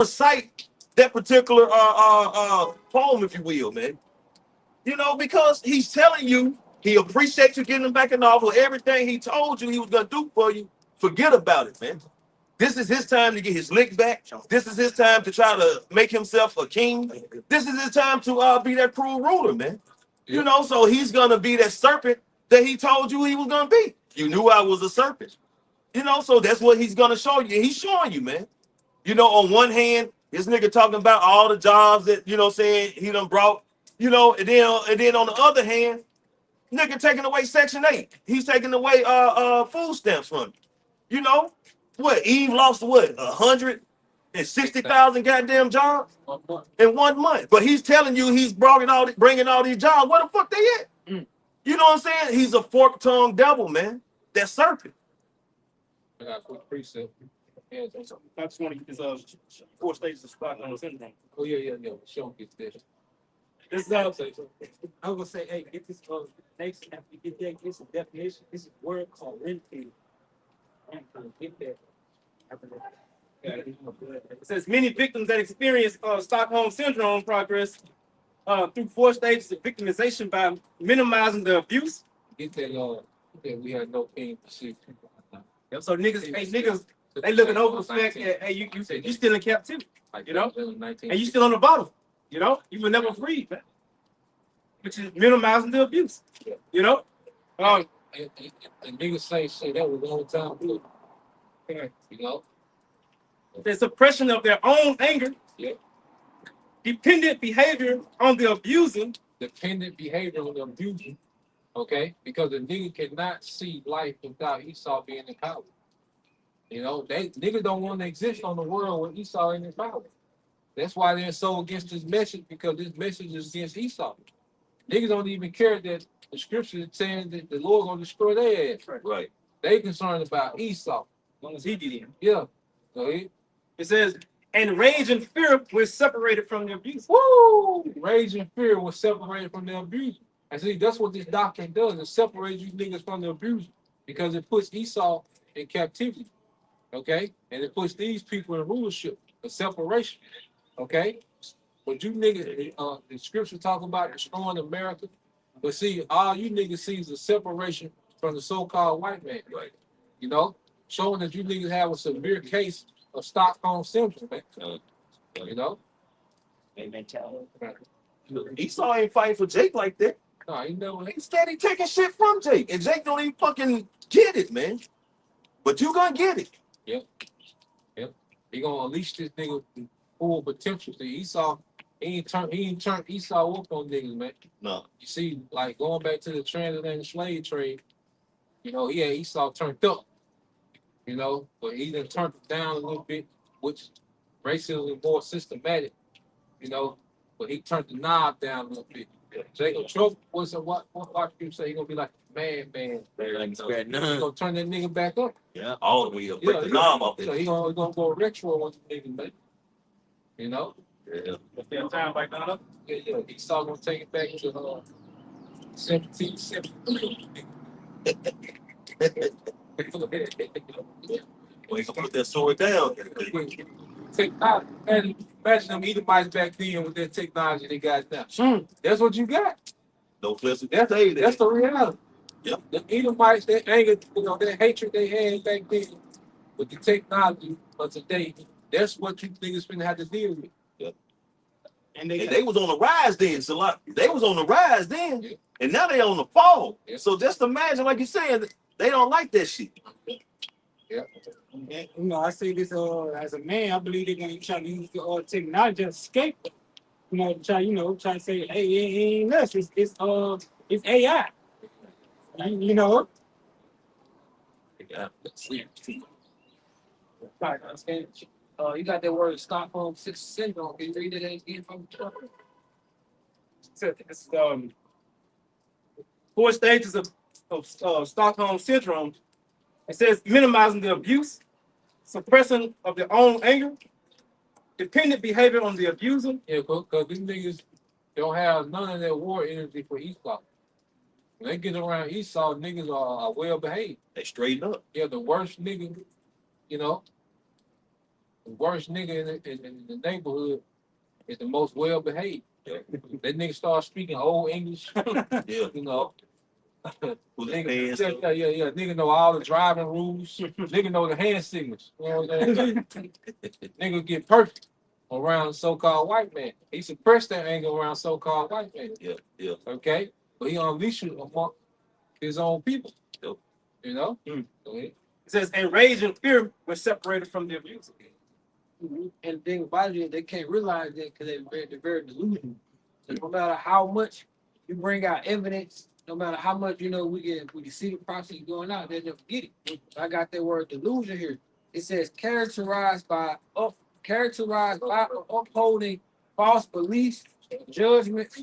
recite that particular poem, if you will, man. Because he's telling you he appreciates you getting him back in the office. Everything he told you he was gonna do for you, forget about it, man. This is his time to get his lick back. This is his time to try to make himself a king. This is his time to be that cruel ruler, man. So he's gonna be that serpent that he told you he was gonna be. You knew I was a serpent. So that's what he's gonna show you. He's showing you, man. On one hand, this nigga talking about all the jobs that, saying he done brought, and then on the other hand, nigga taking away Section 8. He's taking away food stamps from you. What? Eve lost what? 160,000 goddamn jobs in 1 month. But he's telling you he's bringing all these jobs. Where the fuck they at? You know what I'm saying? He's a fork-tongued devil, man. That serpent. I got a quick precept. Yeah, I just want to get this 4 stages of Stockholm syndrome. oh yeah. Show get this. This is I was gonna say, hey, get this next after you get that, get some definition. This is a word called renfield. Get that. It says many victims that experience Stockholm syndrome progress through 4 stages of victimization by minimizing the abuse. Get that we had no pain to see. So niggas, they looking over the fact that hey, you still in captivity, and you still on the bottom, you were never free, man. Which is minimizing the abuse, And niggas say shit that was all the time too. The suppression of their own anger, dependent behavior on the abuser, okay? Because the nigga cannot see life without Esau being in power. Niggas don't want to exist on the world with Esau in power. That's why they're so against this message, because this message is against Esau. Niggas don't even care that the scripture is saying that the Lord gonna destroy their ass. Right. They concerned about Esau. As long as he did him. Yeah. Go ahead. It says, and rage and fear were separated from the abuser. Woo! Rage and fear was separated from the abuser. And see, that's what this doctrine does. It separates you niggas from the abuser, because it puts Esau in captivity. Okay? And it puts these people in rulership, a separation. Okay? But you niggas, the scripture talking about destroying America. But see, all you niggas see is a separation from the so-called white man. Right. Showing that you niggas have a severe case of Stockholm syndrome, man. Amen. Esau ain't fighting for Jake like that. No, he never. He's steady taking shit from Jake. And Jake don't even fucking get it, man. But you gonna get it. Yep. He gonna unleash this nigga full potential. See, Esau, he ain't turned Esau up on niggas, man. No. You see, like going back to the transatlantic slave trade, he had Esau turned up. But he done turned it down a little bit, which racism is more systematic, but he turned the knob down a little bit. Jacob Trump what you say he gonna be like man. He He gonna turn that nigga back up. Yeah, all the way up. Break the knob off. So he gonna go retro on the nigga, man. Yeah. Time back down. Yeah. Esau gonna take it back to 1770. Well, he gonna put that sword down. Imagine them Edomites back then with that technology they got now. That's what you got. No flesh. That's the reality. Yep. The Edomites, that anger, that hatred they had back then with the technology of today, that's what you niggas finna have to deal with. Yep. And they was on the rise then, so like they was on the rise then, and now they on the fall. So just imagine, like you're saying, they don't like that shit. Yeah. And, I say this as a man, I believe they're gonna try to use the technology to escape. Try to say, hey, it ain't us, it's AI. Yeah. You got that word Stockholm syndrome. Can you read it again from the top? It's 4 stages of Stockholm syndrome. It says minimizing the abuse, suppression of their own anger, dependent behavior on the abuser. Yeah, because these niggas don't have none of that war energy for Esau. When they get around Esau, niggas are well behaved. They straighten up. Yeah, the worst nigga, The worst nigga in the neighborhood is the most well behaved. Yeah. That nigga start speaking old English. Yeah. You know. With Nigga, his hands yeah. Nigga know all the driving rules. Nigga know the hand signals. You know what I'm saying? Nigga get perfect around so-called white man. He suppressed that anger around so-called white man. Yeah, yeah. Okay? But he unleashed it among his own people. Yep. You know? Mm. Go ahead. It says, and rage and fear were separated from the abuser. And the thing about it is they can't realize that because they're very delusional. So no matter how much you bring out evidence, no matter how much we can see the process going out, they just forget it. I got that word delusion here. It says characterized by upholding false beliefs, judgments.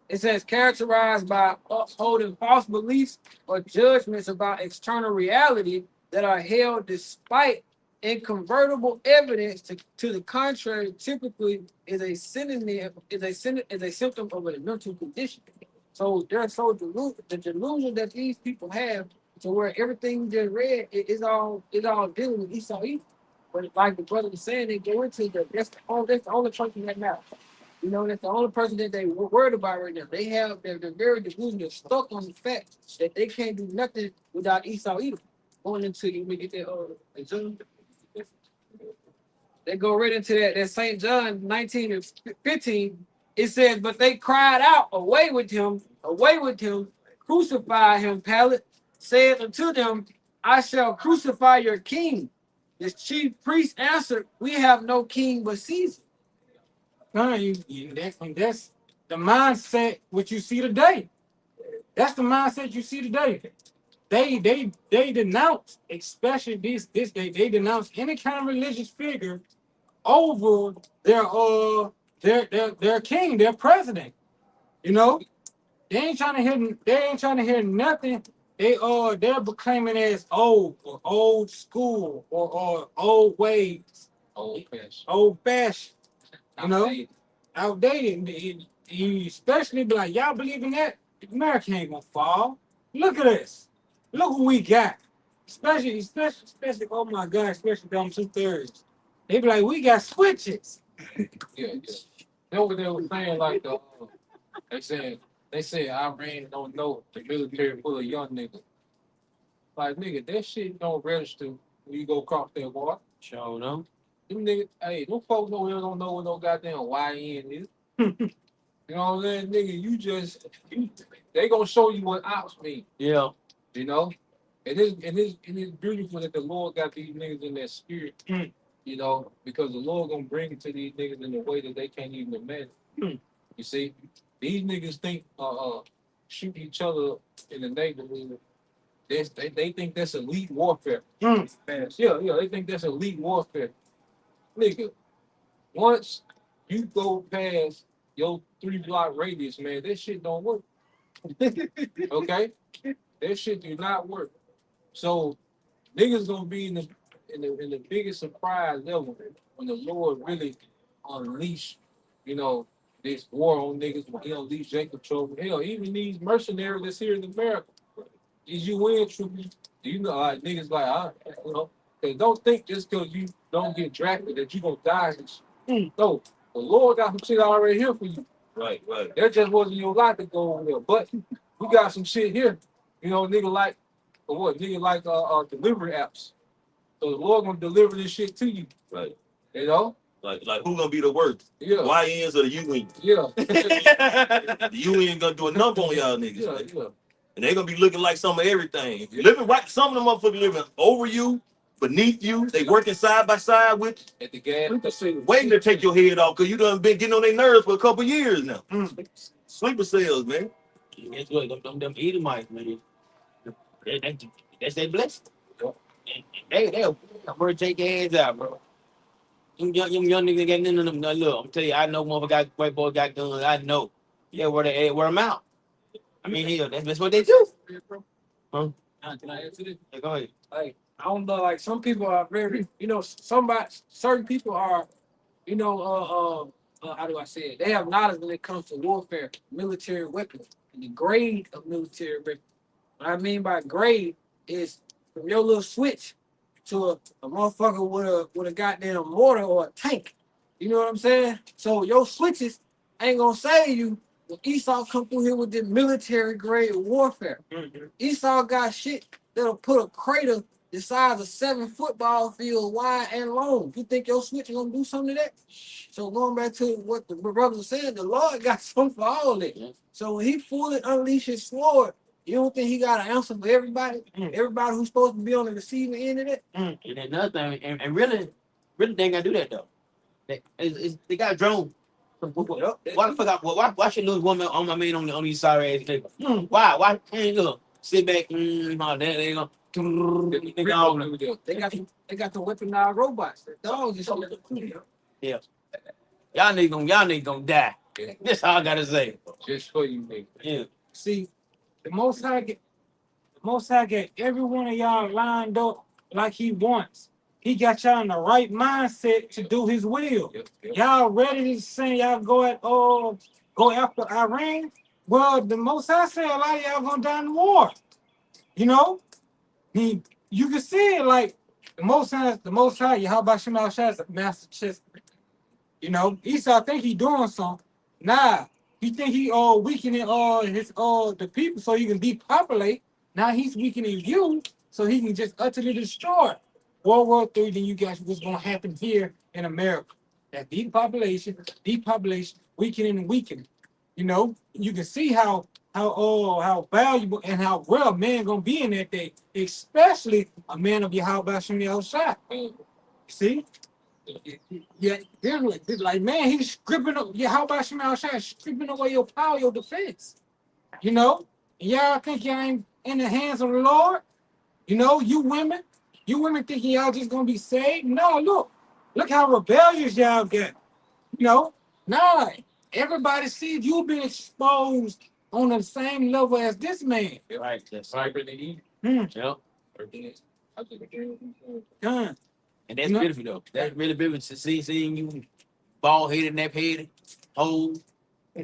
It says characterized by upholding false beliefs or judgments about external reality that are held despite incontrovertible evidence to the contrary. Typically, is a symptom of a mental condition. So they're so deluded. The delusion that these people have to where everything you just read is all dealing with Esau evil. But like the brother was saying, they go into that's the only person that matters. That's the only person that they were worried about right now. They're very delusional, stuck on the fact that they can't do nothing without Esau either. Going into you, we get that John. They go right into that St. John 19 and 15. It says, but they cried out, away with him, crucify him. Pilate said unto them, I shall crucify your king. The chief priest answered, we have no king but Caesar. That's the mindset what you see today. That's the mindset you see today. They denounce, especially they denounce any kind of religious figure over their king, their president. You know, they ain't trying to hear nothing. They're proclaiming as old or old school or old ways, old fashioned. You know, outdated. And you especially be like, y'all believe in that? America ain't gonna fall. Look at this. Look what we got. Especially, oh my God, especially them 2/3. They be like, we got switches. Yeah. That's what they were saying, like they said Iran don't know the military full of young niggas. Like nigga, that shit don't register when you go across that water. Show them. Them niggas, hey, them folks over here don't know what no goddamn YN is. You know what I'm saying? Nigga, they gonna show you what ops mean. Yeah. You know? It's beautiful that the Lord got these niggas in their spirit. You know, because the Lord gonna bring it to these niggas in a way that they can't even imagine. You see, these niggas think shoot each other in the neighborhood. They think that's elite warfare. Yeah, they think that's elite warfare. Nigga, once you go past your 3-block radius, man, that shit don't work. Okay? That shit do not work. So niggas gonna be in the biggest surprise level when the Lord really unleash, this war on niggas when he unleash Jacob trouble. Hell, even these mercenaries that's here in America, these UN troops, niggas like, they don't think just because you don't get drafted that you gonna die and shit. No, the Lord got some shit already here for you. Right. That just wasn't your lot to go over there. But we got some shit here. Nigga like delivery apps. So the Lord gonna deliver this shit to you. Right. You know? Like who gonna be the worst? Yeah. YNs or the UN? Yeah. The UN gonna do a number on y'all niggas. Yeah. And they gonna be looking like some of everything. Living right, some of them motherfuckers living over you, beneath you. They working side by side with you. At the gas. Waiting to take your head off because you done been getting on their nerves for a couple years now. Sleeper cells, man. That's what them Edomites, man. That's their blessing. They'll bro, take your hands out, bro. Them young niggas getting into them. Now, look, I'm telling you, I know motherfucker white boy got guns. I know. Yeah, where they at, wear them out. I mean, hell, that's what they do. Huh? Can I answer this? Yeah, go ahead. Like, I don't know, like some people are very, certain people are, how do I say it? They have knowledge when it comes to warfare, military weapons, and the grade of military weapons. What I mean by grade is from your little switch to a motherfucker with a goddamn mortar or a tank. You know what I'm saying? So your switches ain't gonna save you when Esau come through here with this military grade warfare. Esau got shit that'll put a crater the size of 7 football fields wide and long. You think your switch is gonna do something to that? So going back to what the brothers said, the Lord got something for all of it. So when he fully unleashed his sword, you don't think he got an answer for everybody? Everybody who's supposed to be on the receiving end of it? And another thing, and really, they ain't gotta do that though. They got a drone. Why the fuck? Why should lose woman on my man on these sorry ass niggas? Why? Why can't you sit back? Oh, they gonna. They got the weaponized robots. The dogs and shit. Yeah. Y'all niggas gonna die. Yeah. That's all I gotta say. Just for you, nigga. Yeah. See, the Most High get every one of y'all lined up like he wants. He got y'all in the right mindset to do his will. Yep. Y'all ready to say y'all go after Iran? Well, the Most High said a lot of y'all gonna die in the war. You know, you can see it like the Most High, Yahweh Shema Shai is a master chess. You know, Esau think he doing something. Nah, he think he weakening his the people so he can depopulate. Now he's weakening you so he can just utterly destroy. World War III, then you guys what's gonna happen here in America. That depopulation, weakening and weakening. You know, you can see how valuable and how rare man gonna be in that day, especially a man of Yahweh Shem Yahushua. See? Yeah, they're like, man, he's stripping up. Yeah, how about Shema Shai stripping away your power, your defense? You know, y'all think y'all ain't in the hands of the Lord? You know, you women thinking y'all just gonna be saved? No, look how rebellious y'all get. You know, nah, everybody sees you've been exposed on the same level as this man. Right. That's Right, but they eat. Yep. Done. And that's You know? beautiful though. That's really beautiful to seeing you bald headed, nap headed, whole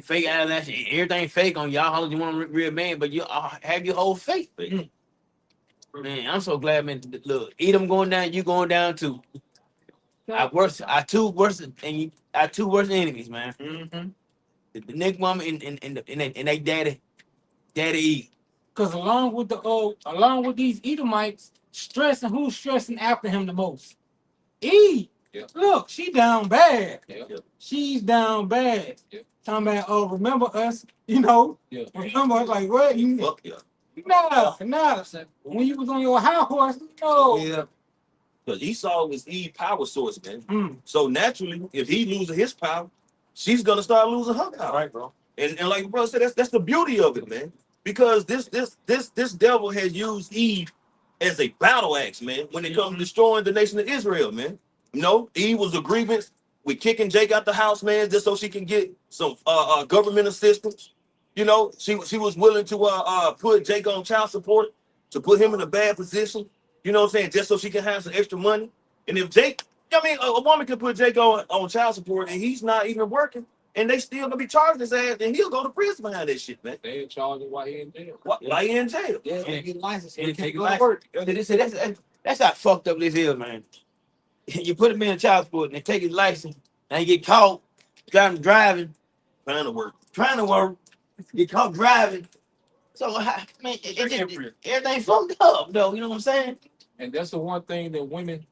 fake out of that shit. Everything fake on y'all. Holler you want a real man, but you have your whole fake. Man, I'm so glad, man. Look, Edom going down, you going down too. Our two worst enemies, man. The nigga woman and they daddy Eve. Because along with these Edomites, who's stressing after him the most? Eve. Yeah. Look, she down bad. Yeah. She's down bad. Yeah. Talking about, remember us, you know? Yeah. Remember us, like, what? Fuck yeah. Nah. When you was on your high horse, no. Yeah. Because Esau was Eve's power source, man. So naturally, if he loses his power, she's gonna start losing her power. Right, bro. And like the brother said, that's the beauty of it, man. Because this devil has used Eve as a battle axe, man, when it comes to destroying the nation of Israel, man. You know, Eve was a grievance with kicking Jake out the house, man, just so she can get some government assistance. You know, she was willing to put Jake on child support to put him in a bad position. You know what I'm saying? Just so she can have some extra money. And if Jake, I mean, a woman can put Jake on child support and he's not even working, and they still gonna be charging his ass, and he'll go to prison behind that shit, man. They in charge of why he in jail. Why he in jail? Yeah, they get license. And They take can't life. go to work. That's how fucked up this is, man. You put him in child support and they take his license, and he get caught driving, Trying to work. get caught driving. So, man, everything fucked up, though. You know what I'm saying? And that's the one thing that women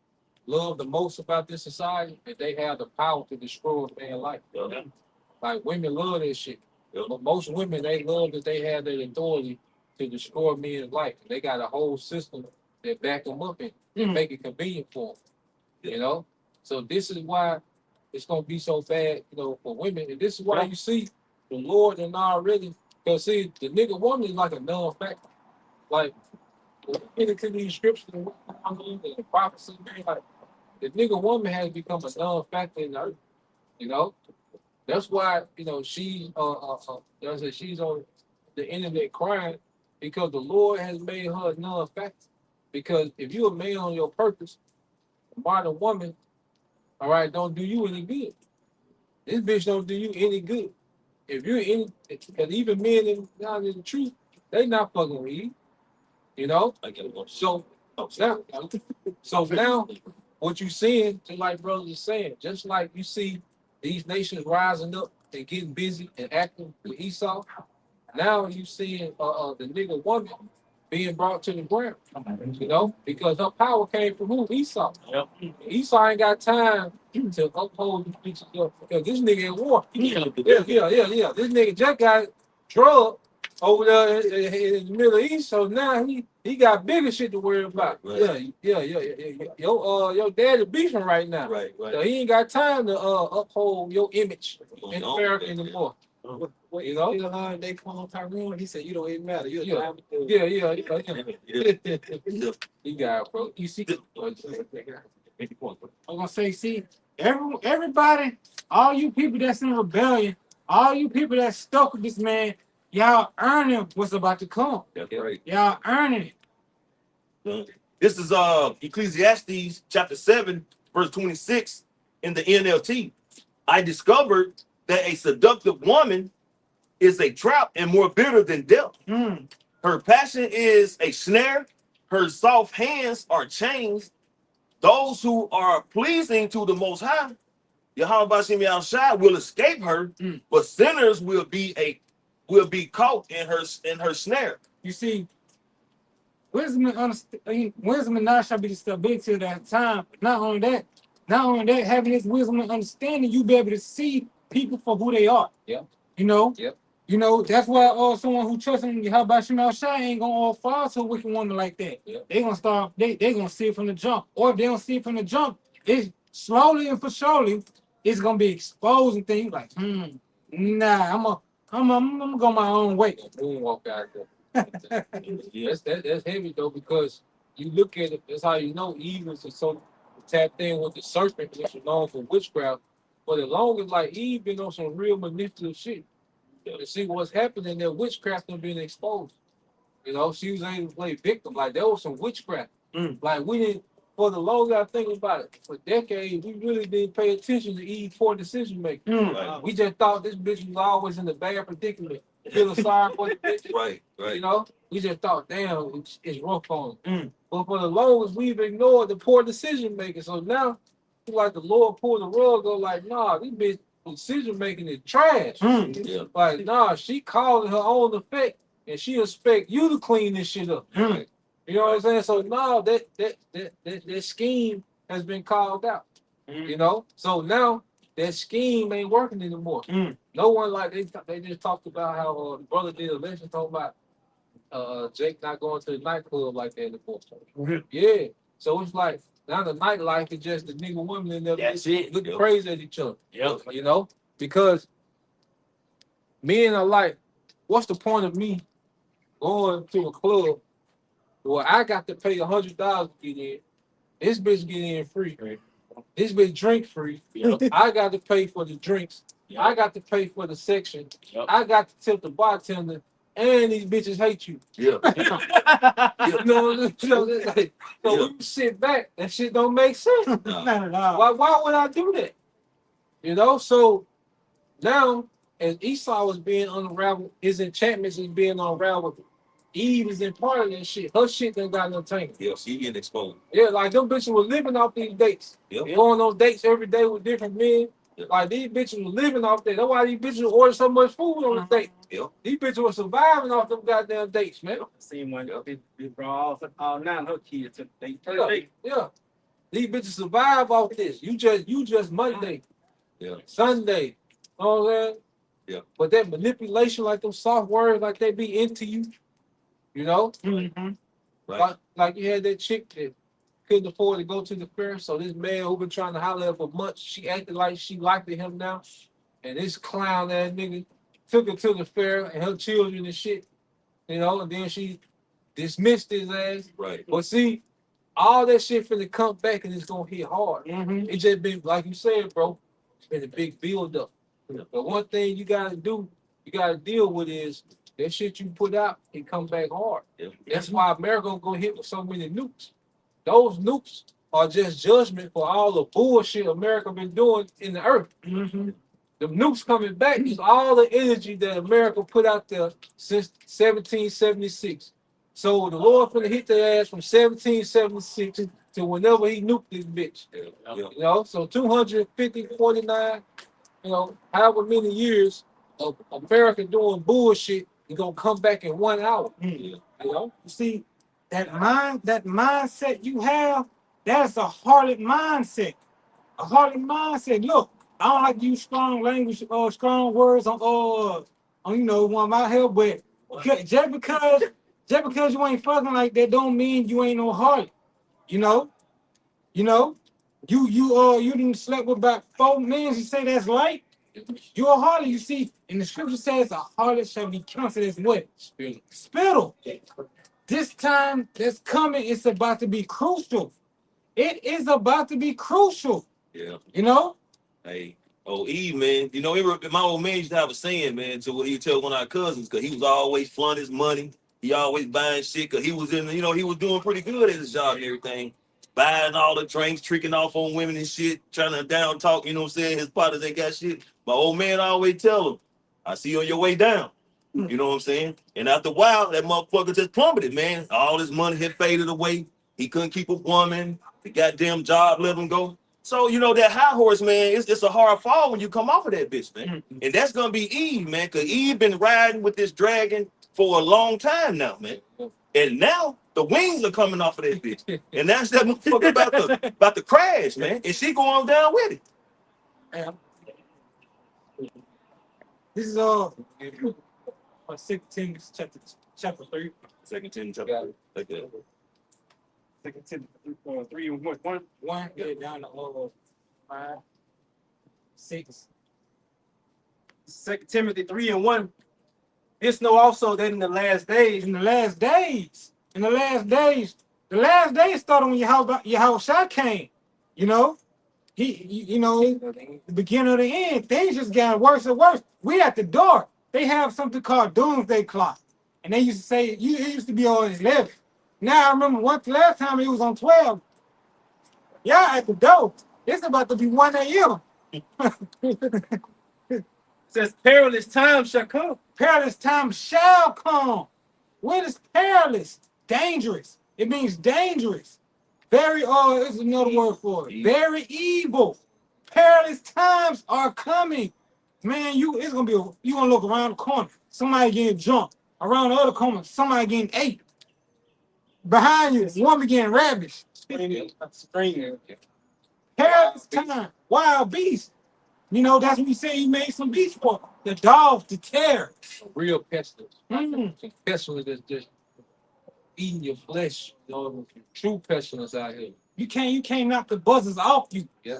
love the most about this society, that they have the power to destroy a man's life. Yeah. Like women love this shit. Yeah. But most women, they love that they have the authority to destroy men's life. They got a whole system that back them up and make it convenient for them. You know? So this is why it's gonna be so bad, you know, for women. And this is why you see the Lord and already, because see, the nigga woman is like a non-factor. Like when we get into these scriptures and the prophecy, like the nigga woman has become a non-factor in the earth. You know? That's why, you know, she's on the internet crying because the Lord has made her a non-factor. Because if you're a man on your purpose, a modern woman, all right, don't do you any good. This bitch don't do you any good. If you're in, because even men in the truth, they not fucking with you. You know? I get it. So Now, so now, what you seeing, just like brothers are saying, just like you see these nations rising up and getting busy and acting with Esau, now you seeing the nigga woman being brought to the ground, you know, because her power came from who? Esau. Yep. Esau ain't got time to uphold these bitches up because this nigga in war. Yeah. Yeah. This nigga just got drugged over there in the Middle East, so now he got bigger shit to worry about. Right. Yeah. Your daddy beefing right now. Right. So he ain't got time to uphold your image in No. America anymore. What, You know? they call Tyrone. He said, "You don't even matter. You're Yeah. yeah. Yeah. You got it, bro. You see, I'm gonna say, see, everybody, all you people that's in rebellion, all you people that's stuck with this man, y'all earning what's about to come. That's right. Y'all earning it. This is Ecclesiastes chapter 7, verse 26 in the NLT. I discovered that a seductive woman is a trap and more bitter than death. Her passion is a snare. Her soft hands are chains. Those who are pleasing to the Most High, Yahweh Shemi outside, will escape her, but sinners will be caught in her snare. You see, wisdom and knowledge shall be the stability of that time. Not only that, having this wisdom and understanding, you be able to see people for who they are. Yeah. You know? Yep. You know, that's why someone who trusts in Yahweh Shema Shai ain't gonna fall to a wicked woman like that. Yep. They gonna start, they gonna see it from the jump. Or if they don't see it from the jump, it's slowly and for surely, it's gonna be exposing things like, nah, I'm gonna go my own way. Moonwalk out there. That's heavy though, because you look at it, that's how you know Eve is so tapped in with the serpent, which is known for witchcraft. But as long as like Eve been on some real manipulative shit, to see what's happening, that witchcraft and being exposed. You know, she was able to play victim. Like there was some witchcraft. Like we didn't, for the longer I think about it, for decades, we really didn't pay attention to Eve's poor decision making. Right. We just thought this bitch was always in a bad predicament. Feeling sorry for the bitch. Right. You know, we just thought, damn, it's rough on them. But for the longest, we've ignored the poor decision making. So now, like the Lord pulled the rug, go like, nah, this bitch decision making is trash. Yeah. Like, nah, she calling her own effect, and she expect you to clean this shit up. You know what I'm saying? So now that scheme has been called out. You know, so now that scheme ain't working anymore. No one like they just talked about how the brother did a lesson talking about Jake not going to the nightclub like that anymore. Yeah. So it's like now the nightlife is just the nigga women and them That's it. looking crazy at each other. Yep. You know, because men are like, what's the point of me going to a club where I got to pay $100 to get in? This bitch get in free. This bitch drink free. Yep. I got to pay for the drinks. Yep. I got to pay for the section. Yep. I got to tip the bartender. And these bitches hate you. Yeah. You know, like, so when you sit back, that shit don't make sense. Not at all. Why would I do that? You know, so now as Esau is being unraveled, his enchantments is being unraveled. Eve is in part of that shit. Her shit done got no tank. Yeah. She getting exposed. Yeah, like them bitches were living off these dates. Yep. Going on dates every day with different men. Yep. Like these bitches were living off that. That's why these bitches order so much food on the date. Yep. These bitches were surviving off them goddamn dates, man. Seen one. They brought all 9 her kids to they. Yeah. These bitches survive off this. You just Monday, Yeah. Sunday. You know what I'm saying? Yeah. But that manipulation, like them soft words, like they be into you. You know? Right. Like you had that chick that couldn't afford to go to the fair. So this man who been trying to holler at for months, she acted like she liked him now. And this clown ass nigga took her to the fair and her children and shit. You know, and then she dismissed his ass. Right. But see, all that shit finna come back and it's gonna hit hard. It just been, like you said, bro, it's been a big build up. But one thing you gotta do, you gotta deal with is that shit you put out, it come back hard. Yeah. That's why America gonna hit with so many nukes. Those nukes are just judgment for all the bullshit America been doing in the earth. The nukes coming back is all the energy that America put out there since 1776. So the Lord finna hit their ass from 1776 to whenever he nuked this bitch. Yeah. You know, so 250, 49, you know, however many years of America doing bullshit, you gonna come back in 1 hour. You know? You see, that mindset you have, that's a harlot mindset. A harlot mindset. Look, I don't like to use strong language or strong words on one of my here, but just because you ain't fucking like that don't mean you ain't no harlot. You know, you know, you didn't slept with about 4 men. You say that's light. You're a harlot. You see, and the scripture says a harlot shall be counted as what? Spittle. This time that's coming, it's about to be crucial. It is about to be crucial. Yeah. You know? Hey, Eve, man. You know, my old man used to have a saying, man, to what he tell one of our cousins, because he was always flaunting his money. He always buying shit, because he was he was doing pretty good at his job and everything. Buying all the drinks, tricking off on women and shit, trying to down talk, you know what I'm saying? His partners ain't got shit. My old man always tell him, I see you on your way down. You know what I'm saying? And after a while, that motherfucker just plummeted, man. All his money had faded away. He couldn't keep a woman. The goddamn job let him go. So, that high horse, man, it's a hard fall when you come off of that bitch, man. And that's going to be Eve, man, because Eve been riding with this dragon for a long time now, man. And now the wings are coming off of that bitch. And that's that motherfucker about to crash, man. And she going down with it. Yeah. This is 2 Timothy chapter 3. 2 Timothy chapter 3. Like that. 2 Timothy 3 and 1. 1 down to 5, 6. 2 Timothy 3 and 1. It's know also that in the last days, the last days started when Yahushua came. You know, the beginning of the end, things just got worse and worse. We at the door. They have something called doomsday clock, and they used to say it used to be on 11. Now I remember last time it was on 12. Yeah, at the door. It's about to be 1 a.m. says perilous times shall come. Perilous times shall come. What is perilous? Dangerous. It means dangerous. Very, is another word for it. Very evil. Perilous times are coming. Man, you gonna look around the corner. Somebody getting jumped. Around the other corner, somebody getting ate. Behind you, one getting ravished. Spring. Perilous time. Wild beast. That's what you say you made some beast for. The dogs, the terror. A real pestilence. Pestilence that's just eating your flesh. True pestilence out here. You can't knock the buzzers off you. Yeah.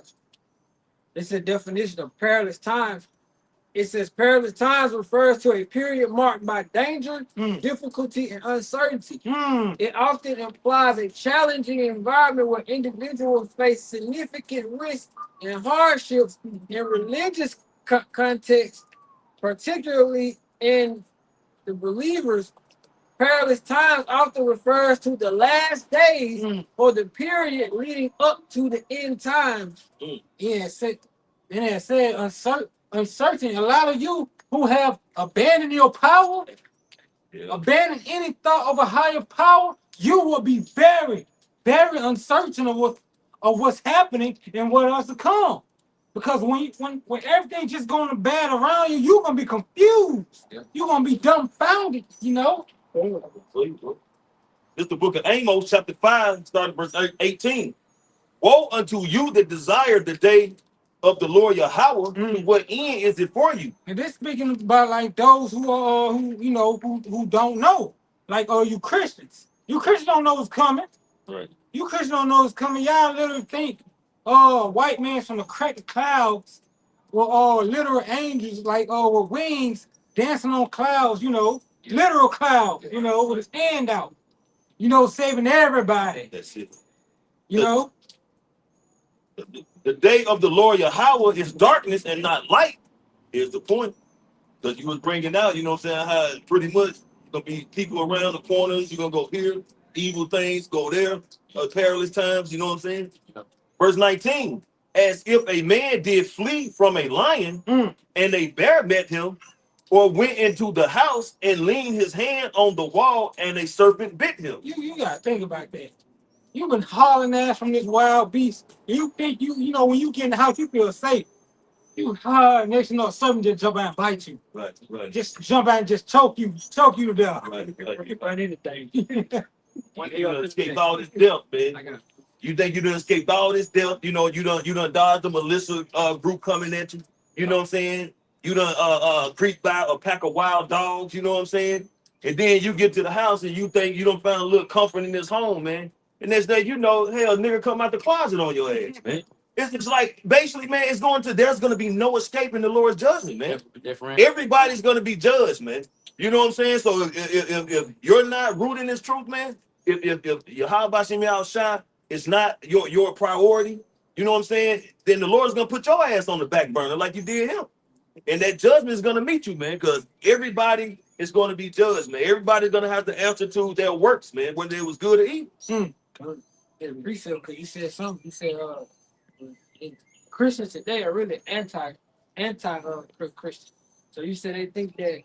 It's a definition of perilous times. It says perilous times refers to a period marked by danger, difficulty, and uncertainty. It often implies a challenging environment where individuals face significant risks and hardships in religious context, particularly in the believers. Perilous times often refers to the last days or the period leading up to the end times. Yeah, it said uncertain. A lot of you who have abandoned your power, abandoned any thought of a higher power, you will be very, very uncertain of what's happening and what else to come. Because when everything just going bad around you, you're gonna be confused. Yeah. You're gonna be dumbfounded. This is the book of Amos, chapter 5, starting verse 18. Woe unto you that desire the day of the Lord Yahweh. What end is it for you? And this speaking about like those who don't know. Like you Christians. You Christians don't know what's coming. Right. You Christians don't know what's coming. Y'all literally think white man from the cracked clouds were literal angels like with wings dancing on clouds, literal clouds, with his hand out, saving everybody. That's it. The day of the Lord Yahweh is darkness and not light. Here's the point. Because you was bringing out, how pretty much going to be people around the corners. You're going to go here, evil things, go there, perilous times, you know what I'm saying? Yeah. Verse 19, as if a man did flee from a lion and a bear met him, or went into the house and leaned his hand on the wall and a serpent bit him. You gotta think about that. You've been hauling ass from this wild beast. You think you know when you get in the house, you feel safe. You hard, next thing you know, something just jump out and bite you. Right. Just jump out and just choke you to death. You find anything. You done escaped all this death, man. You think you done escaped all this death? You know, you done dodged the militia group coming at you. You know what I'm saying? You done creeped by a pack of wild dogs, you know what I'm saying? And then you get to the house and you think you done found a little comfort in this home, man. And next day, you know, hell, nigga come out the closet on your ass, man. It's like basically, man, there's gonna be no escaping the Lord's judgment, man. Different. Everybody's gonna be judged, man. You know what I'm saying? So if you're not rooting this truth, man, if your how about me outside is not your priority, you know what I'm saying? Then the Lord's gonna put your ass on the back burner like you did him. And that judgment is gonna meet you, man, because everybody is gonna be judged, man. Everybody's gonna have to answer to their works, man, whether it was good or evil. In research, because you said something. You said Christians today are really anti Christian. So you said they think that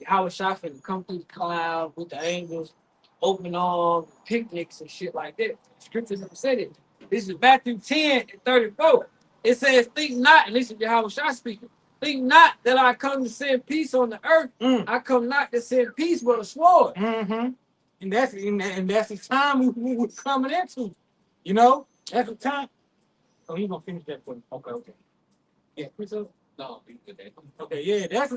Howard Shot finna come through the cloud with the angels, open arms, picnics and shit like that. Scriptures never said it. This is Matthew 10:34. It says, "Think not," and this is Howard Shot speaking. "Think not that I come to send peace on the earth. I come not to send peace, but a sword." Mm-hmm. And that's the time we're coming into. You know, that's the time. Oh, he's gonna finish that for you. Okay. Yeah, no, okay, yeah, that's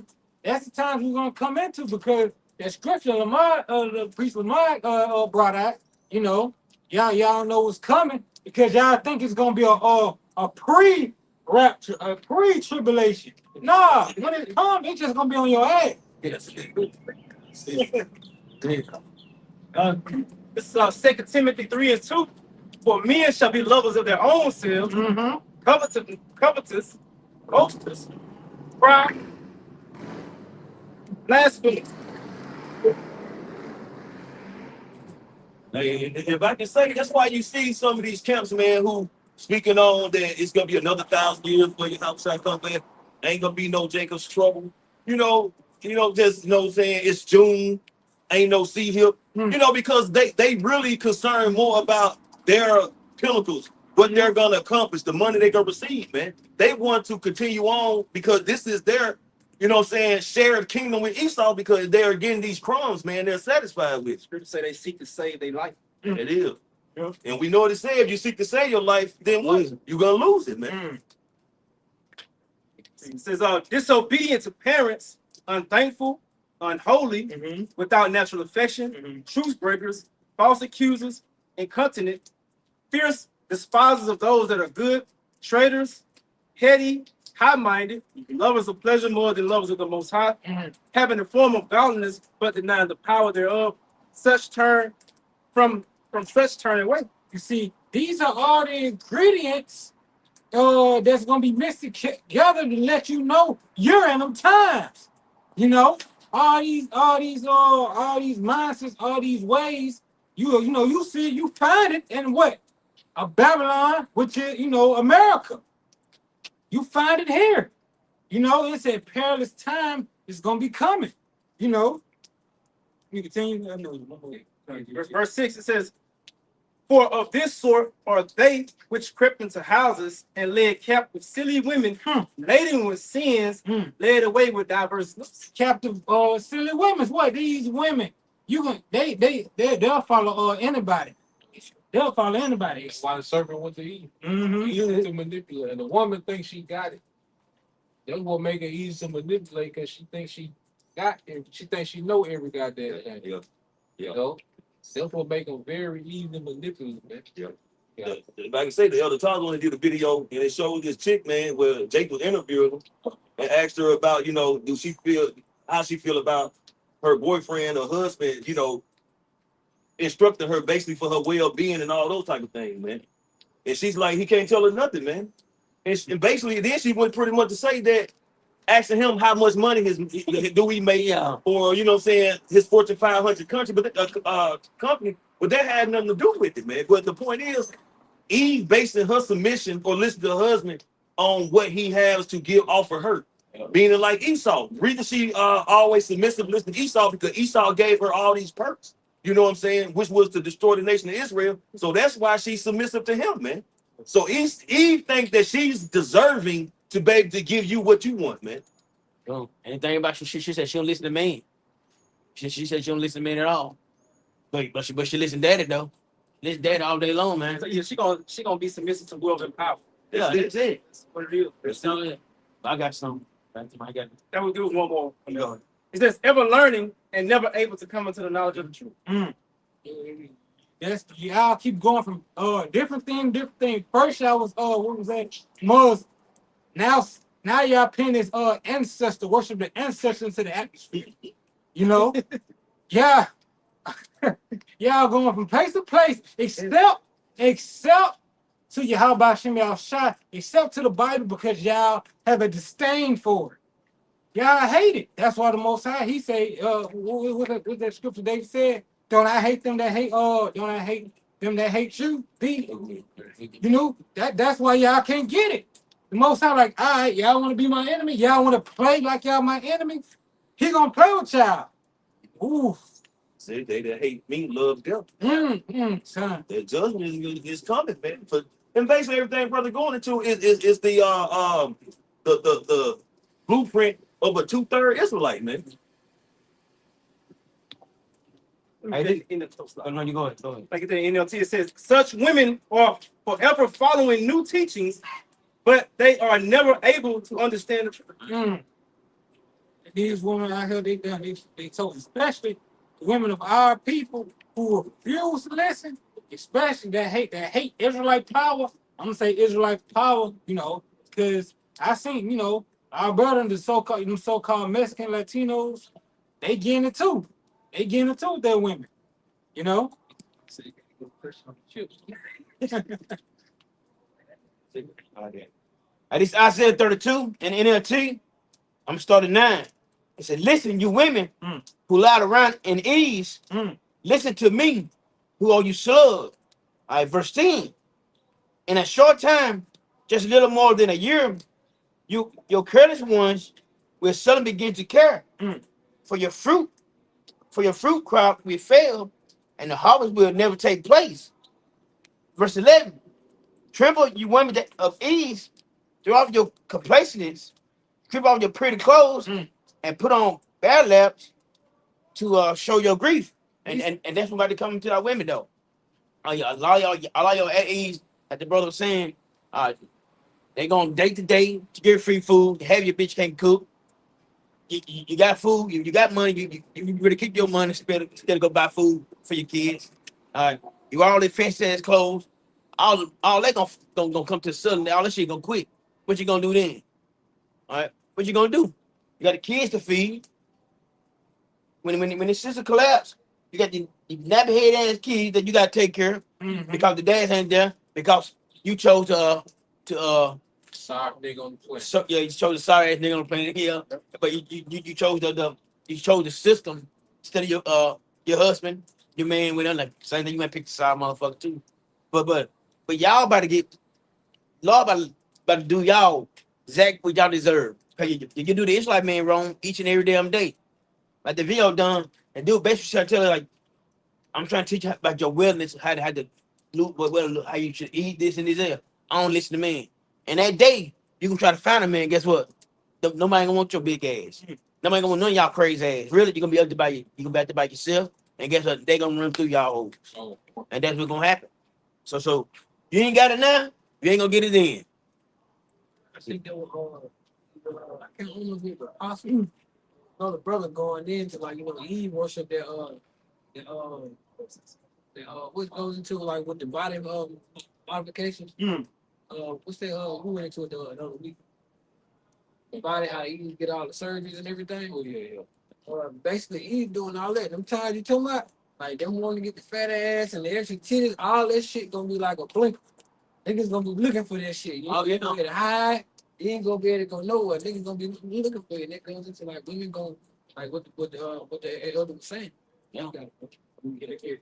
the time we're gonna come into because that scripture Lamar, the priest Lamar brought out. You know, y'all know what's coming because y'all think it's gonna be a pre-rapture, a pre-tribulation. Nah, when it comes, it's just gonna be on your ass. Yes. This is 2 Timothy 3:2. For men shall be lovers of their own selves, covetous, boasters, proud, blasphemous. If I can say, that's why you see some of these camps, man, who speaking on that it's gonna be another 1,000 years before your house shall come back. Ain't gonna be no Jacob's trouble. Just saying it's June, ain't no sea hip. Because they really concern more about their pinnacles, what they're gonna accomplish, the money they're gonna receive, man. They want to continue on because this is their, shared kingdom with Esau because they're getting these crumbs, man. They're satisfied with. Scripture say they seek to save their life. It is. And we know what it says. If you seek to save your life, then what? You're gonna lose it, man. It says, disobedient to parents, unthankful, unholy, without natural affection, truce breakers, false accusers, incontinent, fierce despisers of those that are good, traitors, heady, high-minded, lovers of pleasure more than lovers of the Most High, having a form of godliness but denying the power thereof. Such turn from such turn away. You see, these are all the ingredients that's gonna be mixed together to let you know you're in them times. All these mindsets, all these ways. You see, you find it in what? A Babylon, which is America. You find it here. It's a perilous time. It's gonna be coming. You continue. Verse 6, it says, "For of this sort are they which crept into houses and led captive silly women, laden with sins, led away with diverse looks." Captive silly women. What these women? They'll follow anybody. They'll follow anybody. That's why the serpent went to Eve. Mm-hmm. Easy to manipulate. And the woman thinks she got it. That's what make it easy to manipulate because she thinks she got it. She thinks she know every goddamn thing. Yeah. You know? That's what make them very easy to manipulate, man. Like I say, the Elder Thomas only did a video and it showed this chick, man, where Jake was interviewing her and asked her about, how she feel about her boyfriend or husband, instructing her basically for her well-being and all those type of things, man. And she's like, he can't tell her nothing, man. And basically, then she went pretty much to say that, asking him how much money do we make, or his Fortune 500 company, but that had nothing to do with it, man. But the point is, Eve basing her submission or listening to her husband on what he has to offer her. Being like Esau. The reason she always submissive listen to Esau because Esau gave her all these perks. You know what I'm saying? Which was to destroy the nation of Israel. So that's why she's submissive to him, man. So Eve thinks that she's deserving to be able to give you what you want, man. So, anything about she said she don't listen to men. She said she don't listen to men at all. But she listen to daddy though. Listen to daddy all day long, man. So yeah, she gonna be submissive to will and power. Yeah, that's it. That's what it is. That's not it. I got some. I got That would do one more. go. It says ever learning and never able to come into the knowledge of the truth. That's y'all keep going from different thing. First y'all was what was that? Muslim. Now y'all pin this ancestor, worship the ancestors into the atmosphere. You know? Yeah. Y'all going from place to place, except to Yahweh Shem Shai, except to the Bible because y'all have a disdain for it. Y'all hate it. That's why the Most High, he say, what that scripture David said? Don't I hate them that hate, don't I hate them that hate you? You know, that's why y'all can't get it. The Most High like, all right, y'all want to be my enemy? Y'all want to play like y'all my enemy? He gonna play with y'all. Ooh. See, they that hate me love them. Son. The judgment is coming, man. And basically everything brother going into is the blueprint of a 2/3 Israelite, man. In the Oh, no, you go ahead. like in the NLT, it says such women are forever following new teachings, but they are never able to understand the truth. These women out here, they told, especially the women of our people who refuse to listen, especially that hate Israelite power. I'm gonna say Israelite power, you know, because I seen, you know, our brother, the so-called Mexican Latinos, they getting it too. They getting it too with their women, you know. This Isaiah 32 in NLT. I'm starting 9. It said, listen, you women who lie around in ease, listen to me, who are you slugs. All right, verse 10. In a short time, just a little more than a year, your careless ones will suddenly begin to care for your fruit crop will fail, and the harvest will never take place. Verse 11. Tremble, you women of ease, throw off your complacency, strip off your pretty clothes, and put on bad laps to show your grief. And that's what to come to our women though. A lot of y'all at ease, like the brother was saying, they going day to day to get free food. Have your bitch can't cook. You got food, you got money, you really keep your money instead of go buy food for your kids. You all the fancy ass clothes. All that gonna come to the southern, all that shit gonna quit. What you gonna do then? All right, what you gonna do? You got the kids to feed. When the system collapse, you got the nappy head ass kids that you gotta take care of because the dads ain't there because you chose to Sorry, they gonna play. so yeah, you chose the sorry ass nigga on the planet here, but you chose you chose the system instead of your husband, your man. When I'm like same thing, you might pick the side motherfucker too, but y'all about to get Lord about to do y'all exactly what y'all deserve. Cause you do the Israelite man wrong each and every damn day. Like the video done, and dude basically tell her like, I'm trying to teach you about your wellness, how to look, how you should eat this and this. There. I don't listen to men. And that day, you can try to find a man. Guess what? Nobody gonna want your big ass. Nobody gonna want none of y'all crazy ass. Really, you're gonna be up to by you. You gonna be up to by yourself. And guess what? They gonna run through y'all hoes. Oh. And that's what's gonna happen. So you ain't got it now. You ain't gonna get it then. I think there was I can't remember if it was possible. Another brother going into like Eve worship what goes into like with the body modifications. What's that who went into it the other week? The body how Eve get all the surgeries and everything. Oh yeah. Basically Eve doing all that. Them times you talking about, like them wanting to get the fat ass and the extra titties, all that shit gonna be like a blink. Niggas gonna be looking for that shit. You ain't gonna get high. You ain't gonna be able to go nowhere. Niggas gonna be looking for it. And that goes into like women going like what the elder was saying. Yeah. Get a kid.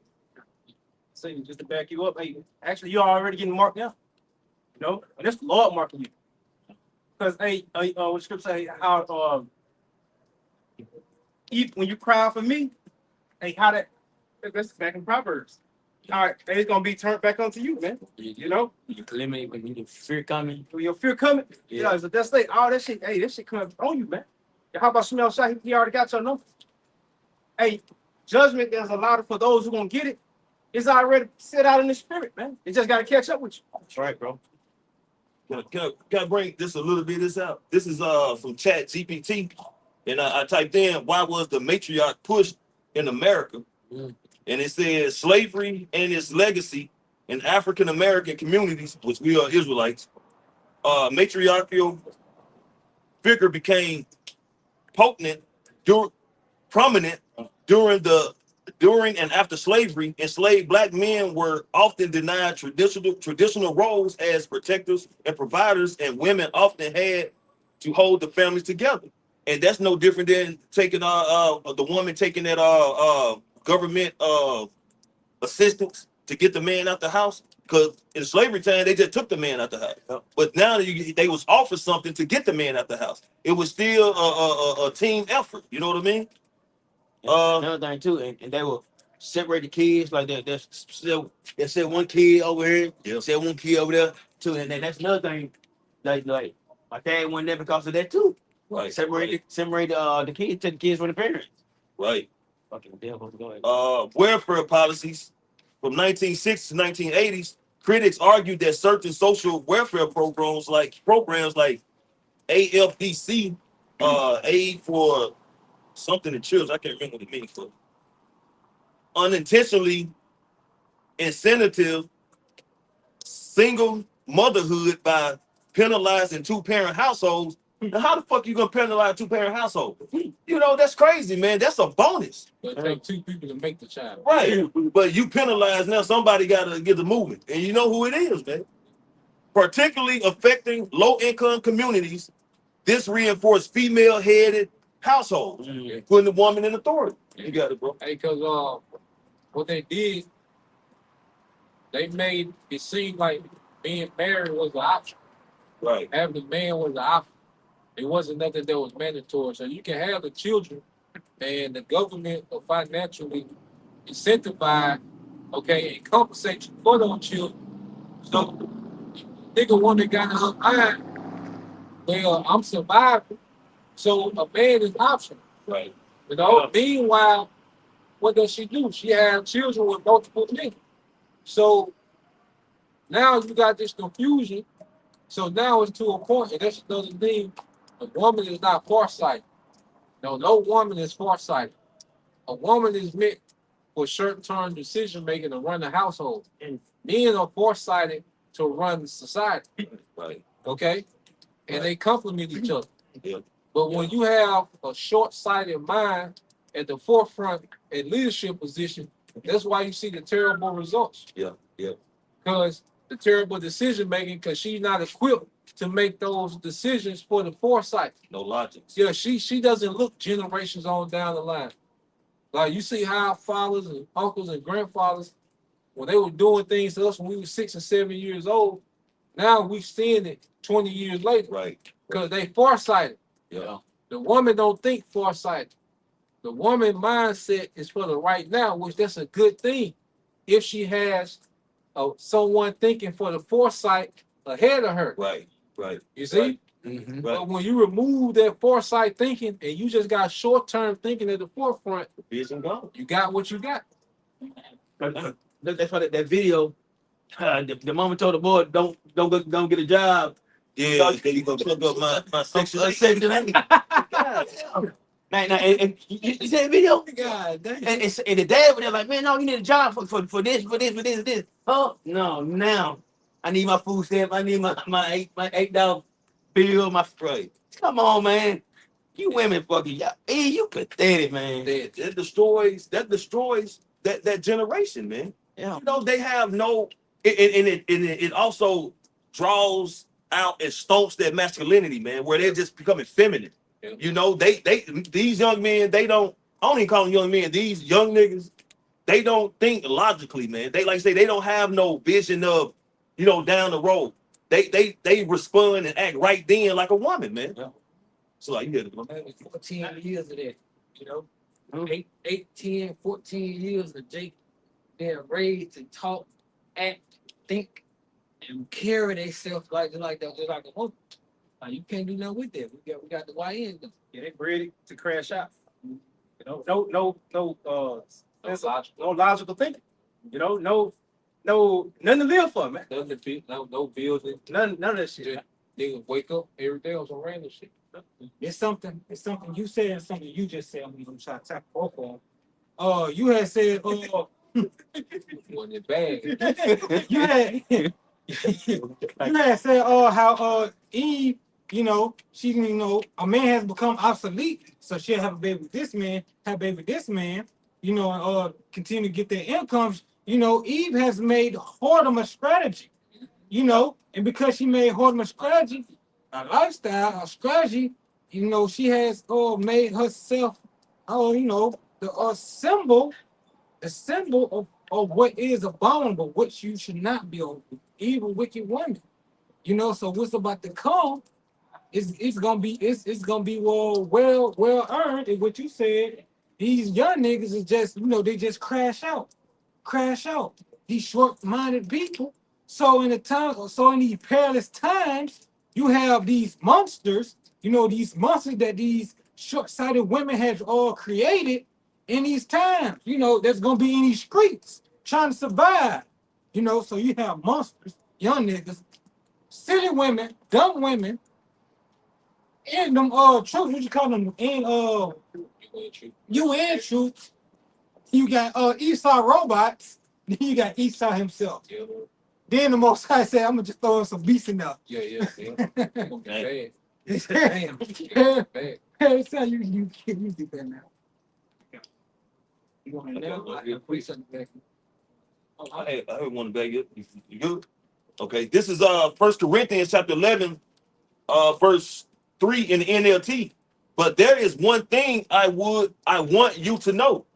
So just to back you up, hey, actually you're already getting marked now. You know, and that's the Lord marking you. Because what scripture say how when you cry for me, hey, how that's back in Proverbs. All right, it's gonna be turned back onto you, man. You know, You eliminate when you fear coming. when your fear coming, Yeah. so that's like all that shit. Hey, that shit coming on you, man. How about smell shot? He already got your number. Hey, judgment there's a lot for those who gonna get it. It's already set out in the spirit, man. It just gotta catch up with you. That's right, bro. Can I bring this a little bit of this out? This is from Chat GPT, and I typed in why was the matriarch pushed in America, Mm. and it says slavery and its legacy in African American communities, which we are Israelites. Matriarchal figure became potent, prominent during and after slavery. Enslaved black men were often denied traditional roles as protectors and providers, and women often had to hold the families together. And that's no different than taking the woman taking that government assistance to get the man out the house. Because in slavery time they just took the man out the house. Yep. But now they was offered something to get the man out the house. It was still a team effort. You know what I mean? Another thing too, and they will separate the kids like that. They said one kid over here, Yeah. said one kid over there too, and then that's another thing. Like my dad went there because of that too. Right. Separate the kids, take the kids from the parents. Right. Fucking devil, go ahead. Welfare policies from 1960s to 1980s. Critics argued that certain social welfare programs like AFDC, aid for something to children, I can't remember what it means for, unintentionally incentive single motherhood by penalizing two-parent households. Now, how the fuck you gonna penalize two-parent household? You know, that's crazy, man. That's a bonus. It takes two people to make the child. Right. But you penalize now, somebody gotta get the movement. And you know who it is, man. Particularly affecting low-income communities, this reinforced female-headed households, putting the woman in authority. You got it, bro. Hey, because what they did, they made it seem like being married was an option. Right. Having a man was an option. It wasn't nothing that was mandatory. So you can have the children, and the government will financially incentivize, okay, and compensate you for those children. So nigga one that got in her mind, well, I'm surviving. So a man is optional. Right. You know, meanwhile, what does she do? She has children with multiple men. So now you got this confusion. So now it's to a point, and that's another thing. A woman is not farsighted. No woman is farsighted. A woman is meant for short-term decision making to run the household. And men are farsighted to run society. Right. Okay? And they complement each other. Yeah. But when you have a short-sighted mind at the forefront at leadership position, that's why you see the terrible results. Yeah. Yeah. Because the terrible decision making, because she's not equipped to make those decisions for the foresight. No logic. Yeah, she doesn't look generations on down the line. Like you see how fathers and uncles and grandfathers, when they were doing things to us when we were 6 and 7 years old, now we're seeing it 20 years later. Right. Because they farsighted. Yeah. The woman don't think farsighted. The woman mindset is for the right now, which that's a good thing. If she has someone thinking for the foresight ahead of her. Right. Right. You see? Right. Mm-hmm. But when you remove that foresight thinking and you just got short-term thinking at the forefront, Vision gone. you got what you got. That's why that video, the mama told the boy, don't get a job. Yeah, you gonna fuck up my section. Section 8. Man, and you see that video? God damn. And the dad was there like, man, no, you need a job for this. Oh, no, now I need my food stamp. I need my $8 bill. My right. Come on, man. You women fucking y'all. Hey, you pathetic, man. That destroys that generation, man. Yeah. You know, they have no it also draws out and stomps that masculinity, man, where they're just becoming feminine. Yeah. You know, these young men, I don't even call them young men, these young niggas, they don't think logically, man. They like say they don't have no vision of, you know, down the road. they respond and act right then like a woman, man. Yeah. So like, you had to go. 14 years of that, you know, 8, 10, 14 years of Jake being raised to talk, act, think, and carry themselves like that, just like a woman. Like, you can't do nothing with that. We got the YN though. Yeah, they ready to crash out. You know, no logical thinking. You know, nothing to live for, man. Nothing to feel, no bills. None of that shit. Just niggas wake up every day on some random shit. It's something you said and something you just said. I'm gonna try to tackle both of them. You had said, Wasn't it bad? you had you had said, how Eve, you know, she, you know, a man has become obsolete, so she'll have a baby with this man, have a baby with this man, you know, and continue to get their incomes. You know, Eve has made Whoredom a strategy, you know, and because she made Whoredom a strategy, a lifestyle, a strategy, you know, she has made herself, you know, the symbol of what is abominable, what you should not be over, evil, wicked women. You know, so what's about to come it's gonna be well earned. And what you said, these young niggas is just, you know, they just crash out. These short-minded people. So in these perilous times, you have these monsters, you know, these monsters that these short-sighted women have all created in these times, you know, that's gonna be in these streets trying to survive. You know, so you have monsters, young niggas, silly women, dumb women, and them troops, what you call them? And UN troops. You got Esau robots, then you got Esau himself. Yeah, Then the Most High said, I'm gonna just throw in some beasts in there. yeah. Bad. Damn. Bad. Hey, so you do that now. You want to know? I can put something back. I heard one back. You good? Okay. This is 1 Corinthians chapter 11, verse 3 in the NLT. But there is one thing I want you to know.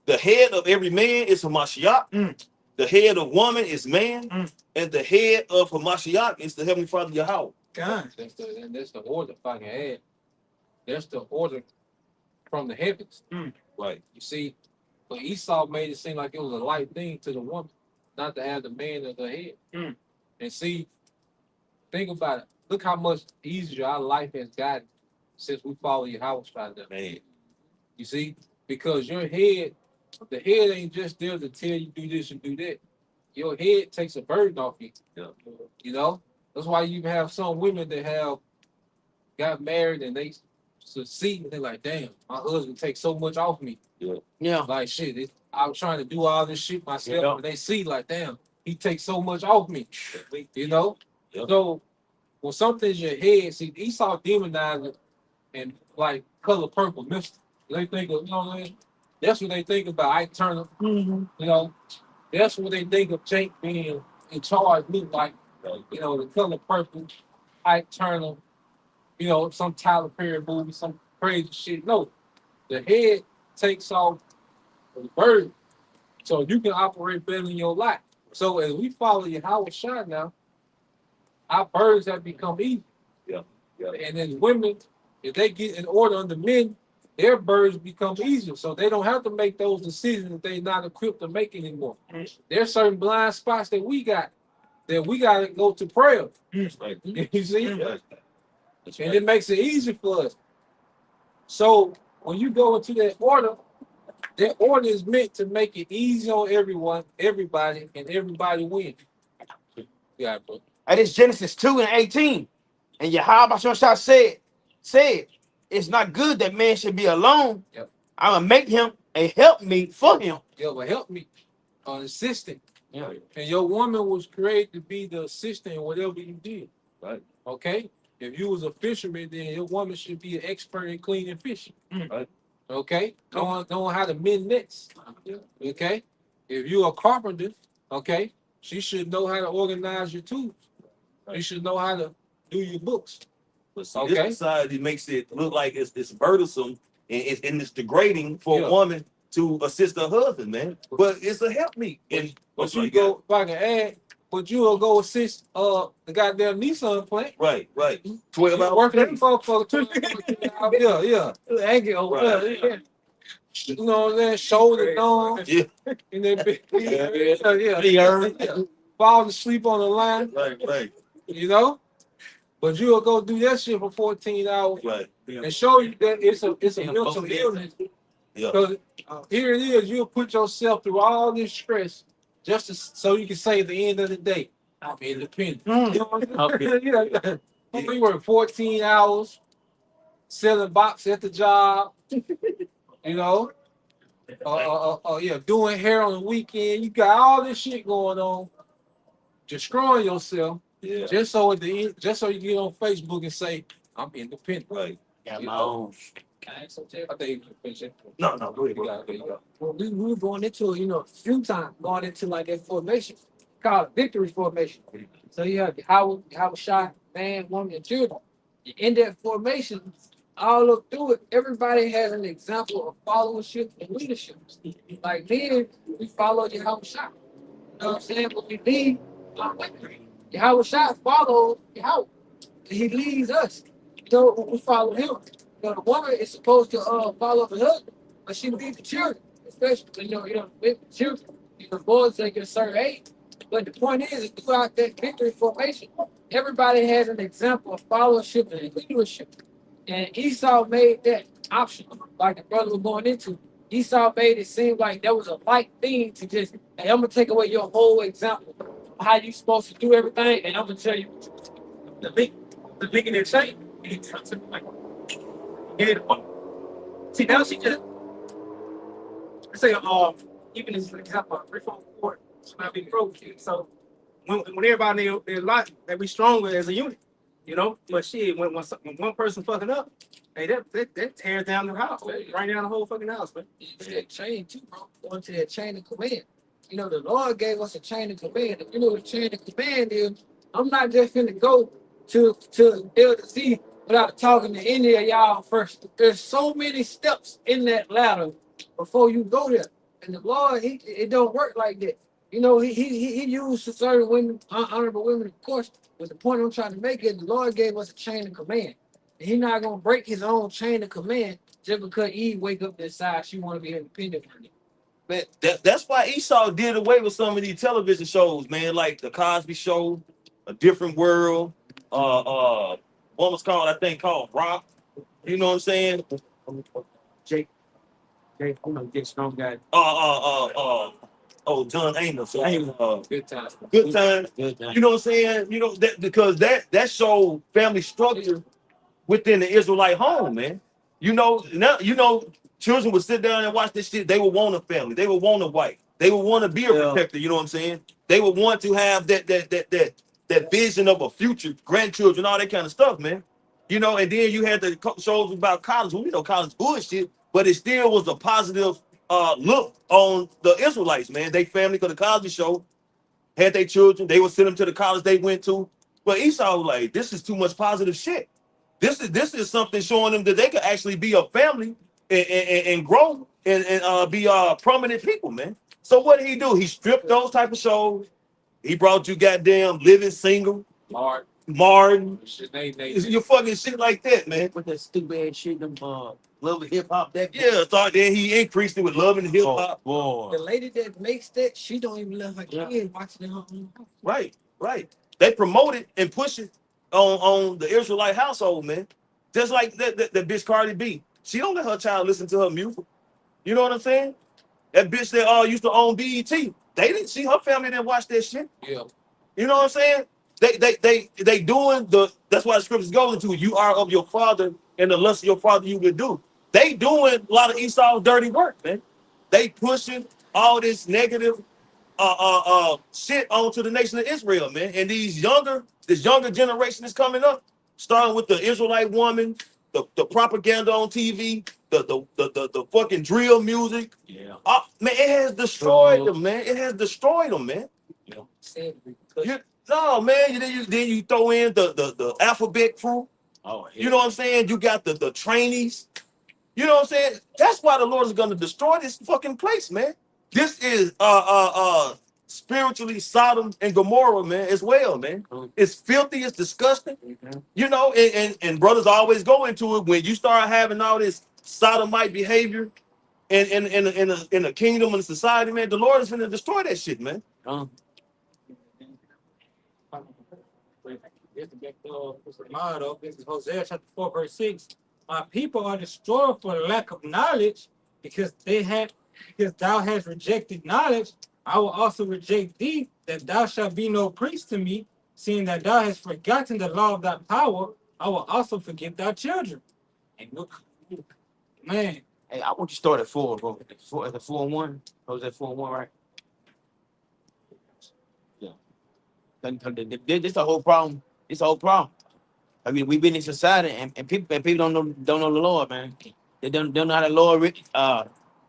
The head of every man is Hamashiach. The head of woman is man. And the head of Hamashiach is the Heavenly Father Yahweh. God. That's the order fucking had. That's the order from the heavens. Right. You see, but Esau made it seem like it was a light thing to the woman, not to have the man at her head. And see, think about it. Look how much easier our life has gotten since we follow your house father. Man. You see, because your head, the head ain't just there to tell you do this and do that. Your head takes a burden off you. Yeah. You know, that's why you have some women that have got married and they succeed and they're like, damn, my husband takes so much off me. Yeah. Like shit, I was trying to do all this shit myself, and they see like, damn, he takes so much off me. You know? Yeah. So when something's in your head, see, Esau demonized it and like color purple, mister. They think of, you know what I mean? That's what they think about Ike Turner. You know, that's what they think of Jake being in charge, look like, you know, the color purple, Ike Turner, you know, some Tyler Perry movie, some crazy shit. No, the head takes off the burden, so you can operate better in your life. So as we follow your Howard Shine now, our burdens have become easy. Yeah. And then women, if they get in order under men, their burdens become easier. So they don't have to make those decisions that they're not equipped to make anymore. There's certain blind spots that we got to go to prayer. Right. You see? Yeah. And it makes it easy for us. So when you go into that order is meant to make it easy on everybody, and everybody wins. Yeah, bro. And it's Genesis 2:18. And Yahweh said, it's not good that man should be alone. Yep. I'm gonna make him a helpmeet for him. Yeah, but help me, an assistant. Yeah. And your woman was created to be the assistant in whatever you did. Right. Okay? If you was a fisherman, then your woman should be an expert in cleaning fish. Right. Okay? Knowing how to mend nets. Okay? If you're a carpenter, okay, she should know how to organize your tools. You should know how to do your books. But see, this society makes it look like it's burdensome and it's degrading for a woman to assist her husband, man. But it's a help me. But you go, if I can add, but you will go assist the goddamn Nissan plant. Right. 12 You hours. working that motherfucker 12 hours. Yeah. Angry over Right. yeah. You know what I'm saying? Shoulder on. Yeah. In that big. Yeah. Falling asleep on the line. Right. You know? But you'll go do that shit for 14 hours Right. and show you that it's a mental illness. Yeah. Because here it is, you'll put yourself through all this stress just so you can say at the end of the day, I'm independent. You know what I'm saying? We work 14 hours selling box at the job, you know. Doing hair on the weekend. You got all this shit going on, destroying yourself. Yeah. Just so at the end, just so you get on Facebook and say, I'm independent. Right. Got my own. I think you can finish it. No, go ahead. There you go. Well, we were going into a few times going into like that formation called victory formation. So you have how shot man, woman, and children. In that formation, all up through it, everybody has an example of followership and leadership. Like then, we follow Yahweh Shah. You know what I'm saying? When we lead, Yahweh Shah follows Yahweh. He leads us. So we follow him. The woman is supposed to follow her husband, but she leads the children, especially with the children. The boys take a certain age. But the point is throughout that victory formation, everybody has an example of followership and leadership. And Esau made that optional, like the brother was going into. Esau made it seem like there was a light thing to just, hey, I'm gonna take away your whole example of how you supposed to do everything, and I'm gonna tell you the link in that chain. See, now she just say, even as an example, reform court should not be broke. So when everybody in their life, they be stronger as a unit, But shit, when one person fucking up, hey, that tears down the house, man. Right down the whole fucking house, man. That chain too, bro. Going to that chain of command. The Lord gave us a chain of command. If you know what the chain of command is, I'm not just finna go to L to Z without talking to any of y'all first. There's so many steps in that ladder before you go there. And the Lord, it don't work like that. He used certain women, honorable women, of course. But the point I'm trying to make is the Lord gave us a chain of command. And he's not gonna break his own chain of command just because Eve wake up and decide she want to be independent. Man, that's why Esau did away with some of these television shows, man, like the Cosby Show, A Different World, one was called Rock. You know what I'm saying? Jake, I'm gonna get strong guy. John Amos. Good time. Good time. You know what I'm saying? That because that showed family structure within the Israelite home, man. Children would sit down and watch this shit. They would want a family. They would want a wife. They would want to be a protector. You know what I'm saying? They would want to have that vision of a future, grandchildren, all that kind of stuff, man. And then you had the shows about college. Well, we know college bullshit, but it still was a positive look on the Israelites, man. They family, because the Cosby Show had their children. They would send them to the college they went to. But Esau was like, this is too much positive shit. This is something showing them that they could actually be a family and grow and be prominent people, man. So what did he do? He stripped those type of shows. He brought you goddamn Living Single, Martin. You fucking shit like that, man. With that stupid ass shit, them love and hip hop. Then he increased it with love and hip hop. The lady that makes that, she don't even let her kids watching it. Right. They promote it and push it on the Israelite household, man. Just like that bitch Cardi B. She don't let her child listen to her music. You know what I'm saying? That bitch that used to own BET. They didn't see her family didn't watch that shit. Yeah. You know what I'm saying? They doing that's why the scriptures go into you are of your father and the lust of your father you would do. They doing a lot of Esau's dirty work, man. They pushing all this negative shit onto the nation of Israel, man. And this younger generation is coming up, starting with the Israelite woman, the propaganda on TV, the fucking drill music. Yeah. Man, it has destroyed them, man. It has destroyed them, man. Yeah. No, man. Then you throw in the alphabet crew. Oh, yeah. You know what I'm saying? You got the trainees. You know what I'm saying? That's why the Lord is going to destroy this fucking place, man. This is spiritually Sodom and Gomorrah, man, as well, man. It's filthy, it's disgusting, you know, and brothers always go into it when you start having all this sodomite behavior in a kingdom and a society, man. The Lord is going to destroy that shit, man. This is Hosea chapter 4, verse 6. My people are destroyed for lack of knowledge, because thou hast rejected knowledge. I will also reject thee, that thou shalt be no priest to me, seeing that thou hast forgotten the law of thy power. I will also forget thy children. And look, man. Hey, I want you to start at 4, bro. At the 4-1. Hosea 4-1, right? Yeah. This the whole problem. This the whole problem. I mean, we've been in society, and people don't know the Lord, man. They don't know how the Lord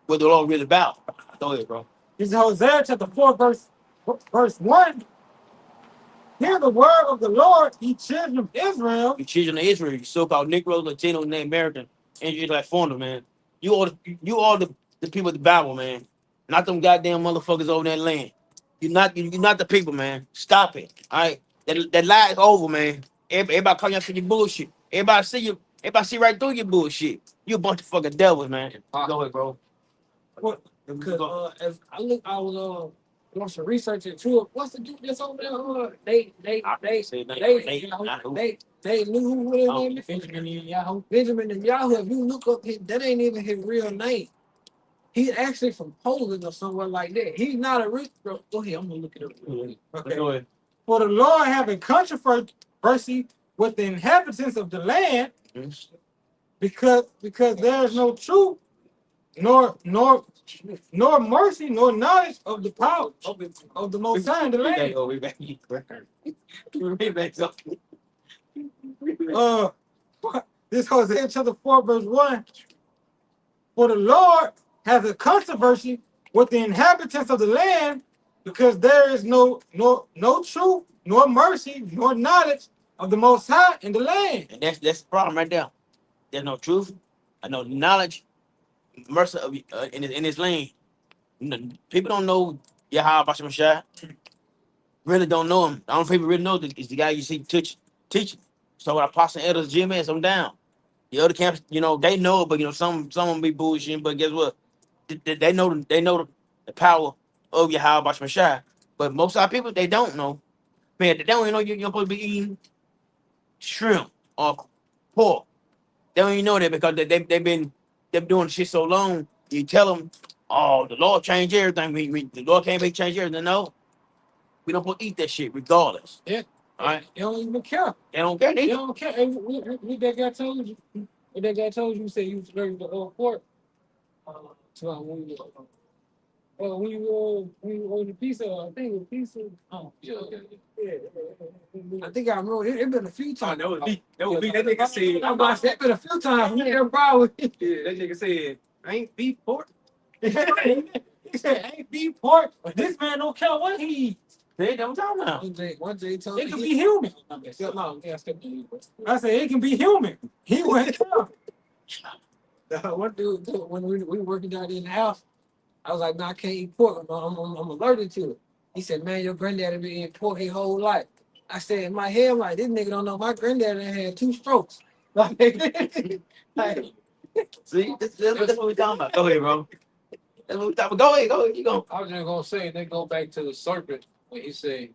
what the Lord really about. Go ahead, bro. This is Hosea chapter 4, verse 1. Hear the word of the Lord, ye children of Israel. You children of Israel, you so-called Negroes, Latinos, and American, and you're like foreigner, man. You are the people of the Bible, man. Not them goddamn motherfuckers over that land. You're not the people, man. Stop it. All right. That lie is over, man. Everybody calling you for your bullshit. Everybody see right through your bullshit. You a bunch of fucking devils, man. Go ahead, bro. What? Because as I was doing some research into it. What's the dude that's over there? They knew who his name is. Benjamin Netanyahu. Benjamin Netanyahu. If you look up his, that ain't even his real name. He's actually from Poland or somewhere like that. He's not a rich bro. Go ahead, I'm gonna look it up. Okay. Go ahead. For the Lord having controversy with the inhabitants of the land, because there is no truth, nor mercy, nor knowledge of the power of the Most High in the land. This Hosea chapter 4, verse 1. For the Lord has a controversy with the inhabitants of the land, because there is no truth, nor mercy, nor knowledge of the Most High in the land. And that's the problem right there. There's no truth, no knowledge, mercy of in his lane. People don't know Yahweh Basham Shah. Really don't know him. The only people really know is the guy you see teaching. So what Apostle Elders GMS, I'm down. The other camps, you know, they know it, but you know, some will be bullshitting. But guess what? They know the power of Yahweh Basham Shah. But most of our people, they don't know. Man, they don't even know you're supposed to be eating shrimp or pork. They don't even know that because they've been doing shit so long. You tell them, oh, the Lord changed everything. The Lord can't make change everything. No, we don't supposed to eat that shit regardless. Yeah. All right. They don't even care. They don't care. They don't care. Hey, what that guy told you? What that guy told you? He said you was ready to pork. So when you order pizza, I think it was pizza. Oh, yeah. I think I remember it been a few times. That was me. That nigga said. I'm about to say it been a few times. Probably. Yeah, that nigga said, ain't beef pork. He said ain't beef pork, but this man don't care what he eats. They don't talk about. One day told It can be human. I said it can be human. He went one dude when we were working down in the house, I was like, "No, I can't eat pork. I'm allergic to it." He said, "Man, your granddaddy been eating pork his whole life." I said in my head, like, this nigga don't know my granddaddy had 2 strokes. Like, See, that's what we talking about. Go ahead, bro. That's what we talking about. Go ahead. You go. I was just gonna say they go back to the serpent when he said,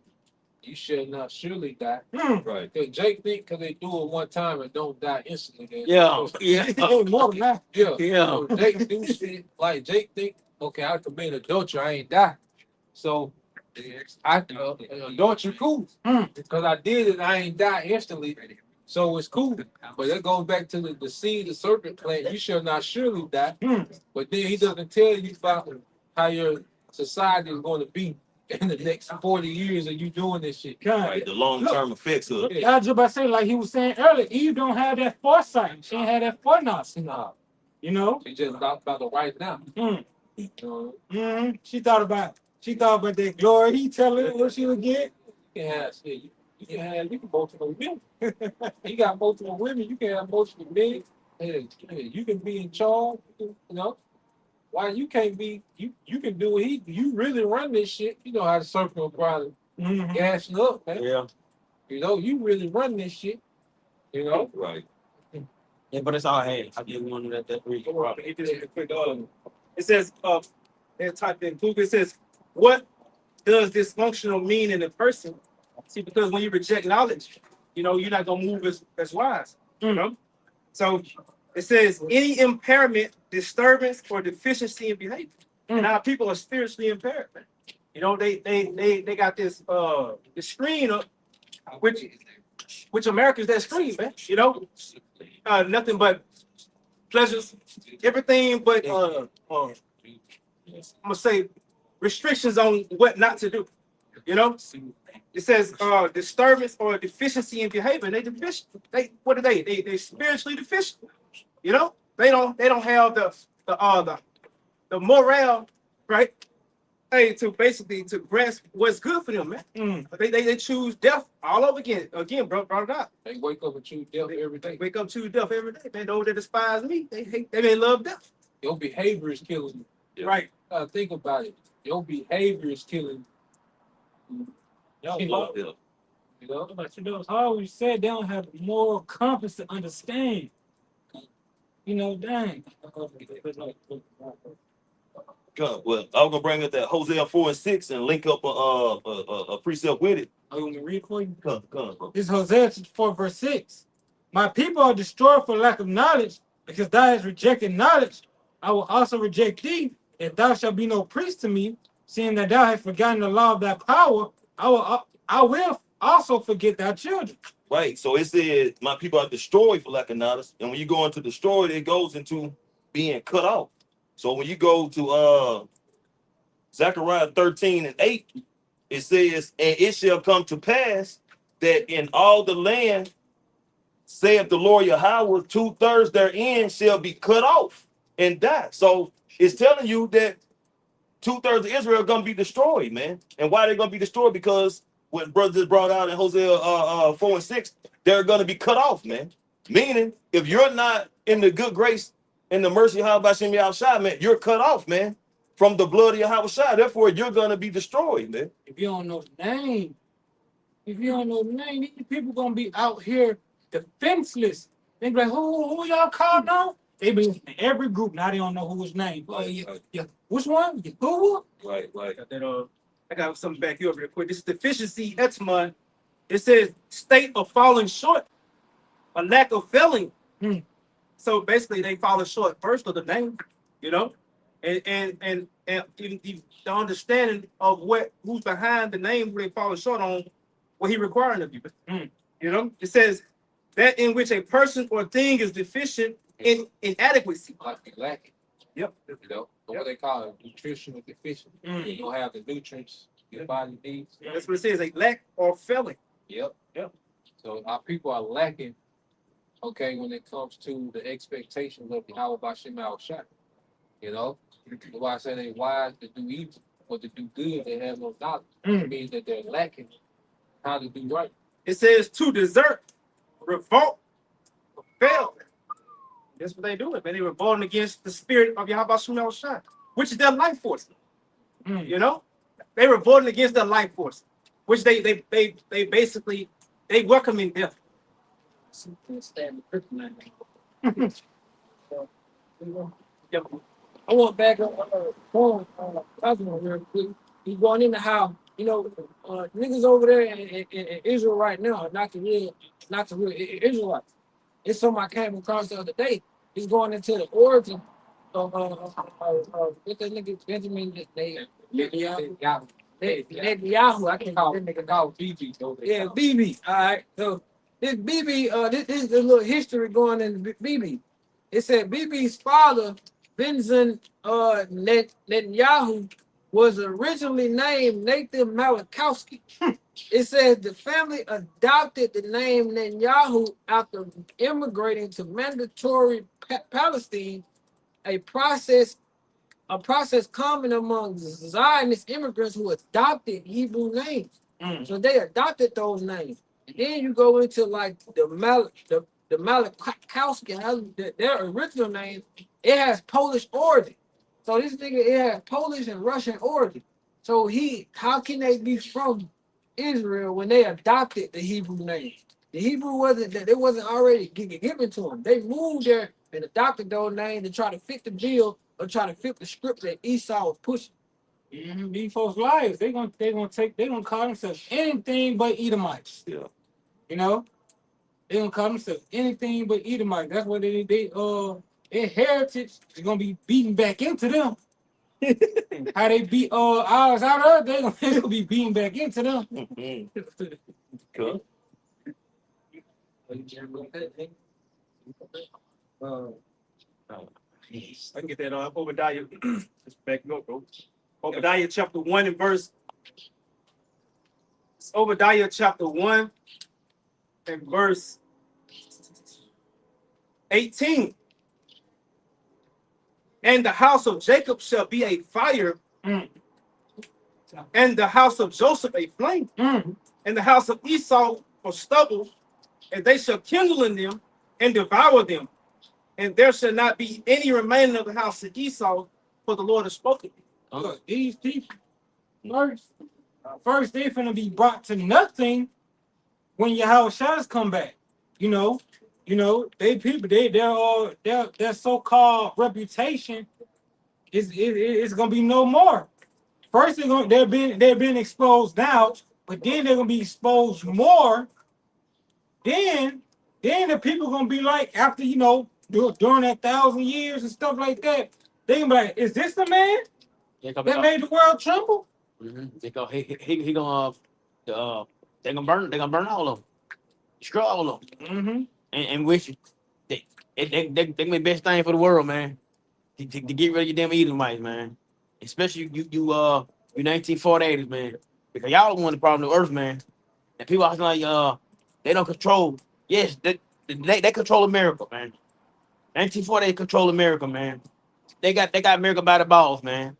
"You shall not surely die." Right. Because Jake think because they do it one time and don't die instantly. Then Yeah. more than that. Yeah. Yeah. So Jake do shit like Jake think, okay, I commit adultery, I ain't die. So adultery cool. Because I did it, I ain't die instantly. So it's cool. But that goes back to the seed, the serpent plant. You shall not surely die. But then he doesn't tell you about how your society is going to be in the next 40 years of you doing this shit. Right, the long-term effects of it. I was just about to say, like he was saying earlier, Eve don't have that foresight. She ain't had that foreknowledge. You know? She just about the right now. She thought about that glory. He telling her what she would get. You can have shit. You can multiple women. You got multiple women. You can have multiple men. Hey, you can be in charge. You know, Why you can't be you can do what you really run this shit. You know how to circle around gas it up, man. Yeah. You know, you really run this shit. You know? Right. Yeah, but it's all had. I just wanted to let that read. It just real quick. It says, and type in Google. It says, what does dysfunctional mean in a person? See, because when you reject knowledge, you know, you're not gonna move as wise. You know. So it says any impairment, disturbance, or deficiency in behavior. Now people are spiritually impaired, man. You know, they got this the screen up, which America's that screen, man. You know, nothing but pleasures, everything but I'm gonna say restrictions on what not to do. You know, it says disturbance or deficiency in behavior. They deficient. They what are they? They spiritually deficient. You know, they don't have the morale, right? Hey, to basically to grasp what's good for them, man. They choose death all over again. Again, brought it up. They wake up and choose death every day. Wake up, choose death every day. Man, those that despise me, they hate. They love death. Your behavior is killing you. Yeah. Right. Think about it. Your behavior is killing you. Yo, You know? Yeah. You know? But you know, I always said they don't have moral compass to understand. You know, dang. Well, I was gonna bring up that Hosea 4:6 and link up a precept with it. Are you want me to read for you? Come, bro. This is Hosea 4, verse 6. My people are destroyed for lack of knowledge, because thou hast rejected knowledge. I will also reject thee, and thou shalt be no priest to me, seeing that thou hast forgotten the law of thy power. I will also forget thy children. Right. So it said, my people are destroyed for lack of knowledge. And when you go into destroyed, it goes into being cut off. So when you go to Zechariah 13:8, it says, and it shall come to pass that in all the land, saith the Lord Yahweh, 2/3 therein shall be cut off and die. So it's telling you that 2/3 of Israel are gonna be destroyed, man. And why they're gonna be destroyed? Because what brother just brought out in Hosea 4:6, they're gonna be cut off, man. Meaning, if you're not in the good grace and the mercy of Yahweh Shem Yahushua, man, you're cut off, man, from the blood of Yahweh. Therefore, you're gonna be destroyed, man. If you don't know the name, these people gonna be out here defenseless. They be like, who y'all called on? They be in every group. Now they don't know who his name. Yeah. Which one? Who? Right. I got something back here real quick. This is deficiency etymon. It says state of falling short, a lack of failing. So basically, they falling short first of the name, you know, and the understanding of who's behind the name, who they falling short on, what he requiring of you. You know, it says that in which a person or thing is deficient in inadequacy. Like be lacking. Yep. You know? What they call it, nutritional deficient. You don't have the nutrients your body needs. That's what it says, a lack or failing. Yep. Yep. So our people are lacking, okay, when it comes to the expectations of the Yahweh Bashem Shot. You know? That's why I say they wise to do evil, but to do good, they have no knowledge. It means that they're lacking how to do right. It says to desert, revolt, or fail. That's what they doing, man. They revolting against the spirit of Yahweh Shai, which is their life force. You know, they revolting against their life force, which they basically they welcome in death. Yep. I want back on real quick. He's going into how niggas over there in Israel right now, not the real Israelites. It's something I came across the other day. He's going into the origin of what that nigga Benjamin Netanyahu. I can't call that nigga called BB. Yeah, BB. All right. So this BB, this is a little history going in BB. It said BB's father, Benjamin Netanyahu, was originally named Nathan Malakowski. It says the family adopted the name Netanyahu after immigrating to mandatory Palestine, a process common among Zionist immigrants who adopted Hebrew names. So they adopted those names. And then you go into like the Malakowski, their original name, it has Polish origin. So this nigga it had Polish and Russian origin. So how can they be from Israel when they adopted the Hebrew name? The Hebrew wasn't that it wasn't already given to them. They moved there and adopted those names to try to fit the bill or try to fit the script that Esau was pushing. These folks lives. They gonna call themselves anything but Edomites. Yeah. You know, they gonna call themselves anything but Edomites. That's what their heritage is gonna be beaten back into them. How they beat ours out of, they gonna be beaten back into them. Cool. I can get that Obadiah. Just back up, bro. Obadiah chapter 1 and verse. It's Obadiah chapter 1 and verse 18. And the house of Jacob shall be a fire, and the house of Joseph a flame, and the house of Esau for stubble, and they shall kindle in them and devour them. And there shall not be any remaining of the house of Esau, for the Lord has spoken. Look, these people first they finna be brought to nothing when Yahushua come back. You know, they people their so-called reputation is gonna be no more. First they're being exposed now, but then they're gonna be exposed more. Then the people gonna be like after during that 1,000 years and stuff like that. They gonna be like, is this the man that made the world tremble? They go, he gonna they're gonna burn all of them, destroy all of them, and wish they gonna be the best thing for the world, man. To get rid of your damn Edomites, man. Especially you 1948ers, man. Because y'all the one the problem with Earth, man. And people are like they don't control. Yes, they control America, man. 1948 control America, man. They got America by the balls, man.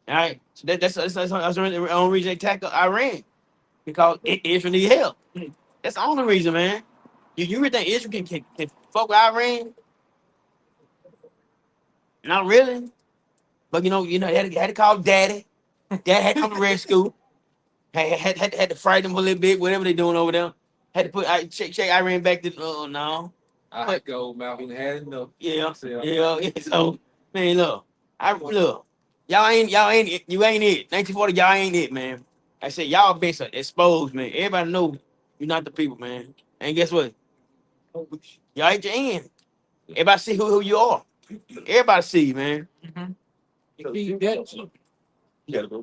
All right, so that's the only reason they attacked Iran, because Israel need help. That's the only reason, man. You really think Israel can fuck with Iran? Not really. But they had to call Daddy. Dad had to come to rescue. Had to frighten them a little bit, whatever they doing over there. Had to check Iran back to no. I go Malcolm had enough. Yeah. So man, look, y'all ain't you ain't it. 1940, y'all ain't it, man. I said y'all been so exposed, man. Everybody know you're not the people, man. And guess what? Y'all ain't your end. Everybody see who you are. Everybody see you, man. I'm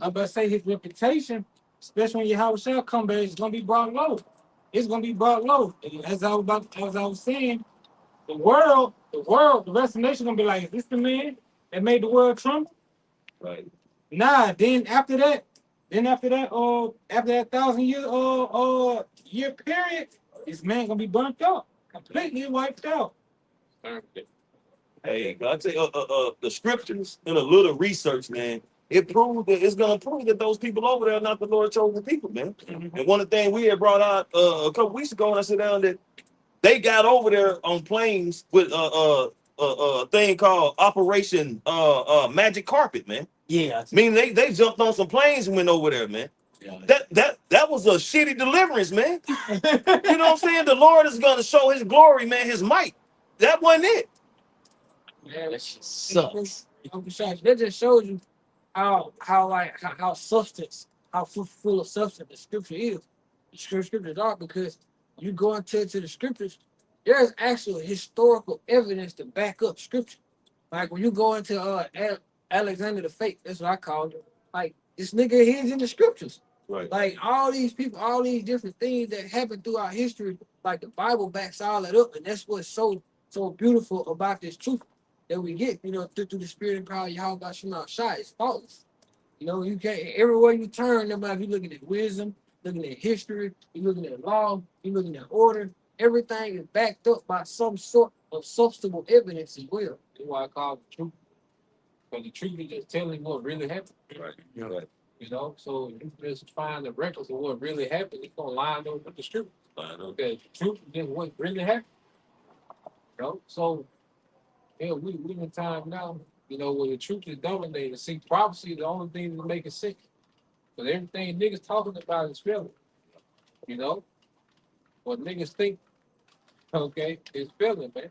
about to say his reputation, especially when Yahushua come back, it's gonna be brought low. It's gonna be brought low. As I was saying, the rest of the nation gonna be like, is this the man that made the world tremble? Right. Nah. Then after that 1,000 year period, this man gonna be burnt up, completely wiped out. Hey, I tell you, the scriptures and a little research, man, it's gonna prove that those people over there are not the Lord chosen people, man. And one of the things we had brought out a couple weeks ago, and I said down that they got over there on planes with a thing called Operation Magic Carpet, man. Yeah. Meaning they jumped on some planes and went over there, man. Yeah. That was a shitty deliverance, man. You know what I'm saying? The Lord is gonna show his glory, man, his might. That wasn't it. Yeah, that shit sucks. That just shows you how substance, how full of substance the scripture is. The scriptures are, because you go into the scriptures, there's actual historical evidence to back up scripture. Like when you go into Alexander the Fake, that's what I called it. Like this nigga here's in the scriptures. Right. Like all these people, all these different things that happen throughout history, like the Bible backs all that up, and that's what's so beautiful about this truth that we get, through the spirit and power of Yahweh Shema Shai. It's faultless. You can't, everywhere you turn, no matter if you're looking at wisdom, looking at history, you're looking at law, you're looking at order, everything is backed up by some sort of substantial evidence as well. That's why I call it the truth. Because the truth is just telling what really happened. Right. Right. So you just find the records of what really happened, it's gonna line up with the truth. Okay, the truth is just what really happened. So yeah, we in time now where the truth is dominating. See, prophecy is the only thing that make it sense. But everything niggas talking about is feeling. You know? What niggas think, okay, is feeling, man.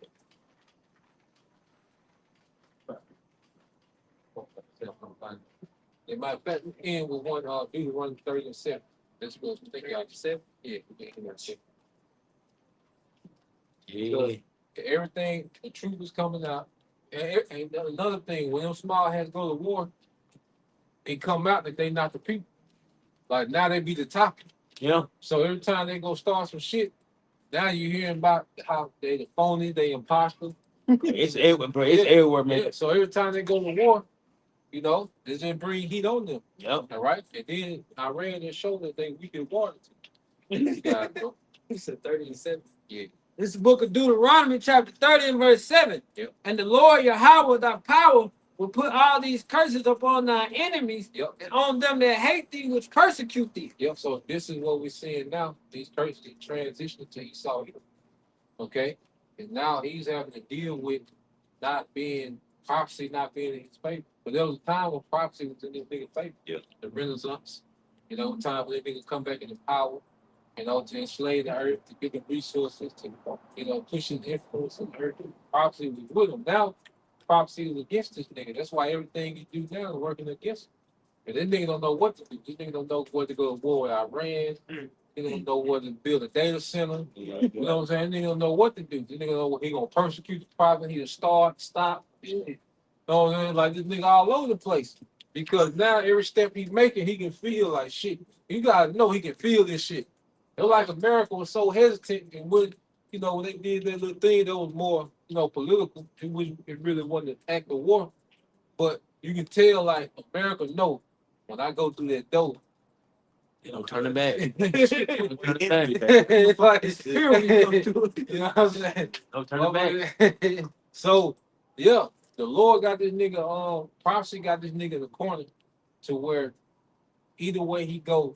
They might fact end with one do 137. That's what we think y'all just said. Yeah, we can hear that shit. Yeah. Everything, the truth is coming out. And another thing, when them small hats go to war, it come out that they not the people. Like now they be the topic. Yeah. So every time they go start some shit, now you hearing about how they the phony, they imposter. It's everywhere, bro. It's everywhere, man. Yeah. So every time they go to war, they just bring heat on them. Yep. All right. And then Iran just showed that they weak in water. Yeah, He said 30 and 7. yeah. This is the book of Deuteronomy, chapter 30 and verse 7. Yep. And the Lord Yahweh, thy power, will put all these curses upon thy enemies Yep. and on them that hate thee, which persecute thee. Yep. So this is what we're seeing now. These curses transitioning to Esau. Okay. And now he's having to deal with prophecy not being in his favor. But there was a time when prophecy was in this nigga's favor. Yeah. The Renaissance. Time when they niggas come back into power, to enslave the earth, to get the resources, to push his influence on the earth. Prophecy was with him. Now, prophecy is against this nigga. That's why everything he do now is working against him. And this nigga don't know what to do. This nigga don't know whether to go to war with Iran. He don't know whether to build a data center. You know what I'm saying? This nigga don't know what to do. This nigga know what he gonna persecute the prophet. He'll start, stop. You know what I'm saying? Like this nigga all over the place. Because now every step he's making, he can feel like shit. You gotta know he can feel this shit. It was like America was so hesitant, and when they did that little thing that was more political, it really wasn't an act of war. But you can tell like America know when I go through that door, They don't turn it back. it's like it's fear when you go through it. You know what I'm saying? Don't turn it back. So yeah, the Lord got this nigga. Prophecy got this nigga in the corner to where either way he go,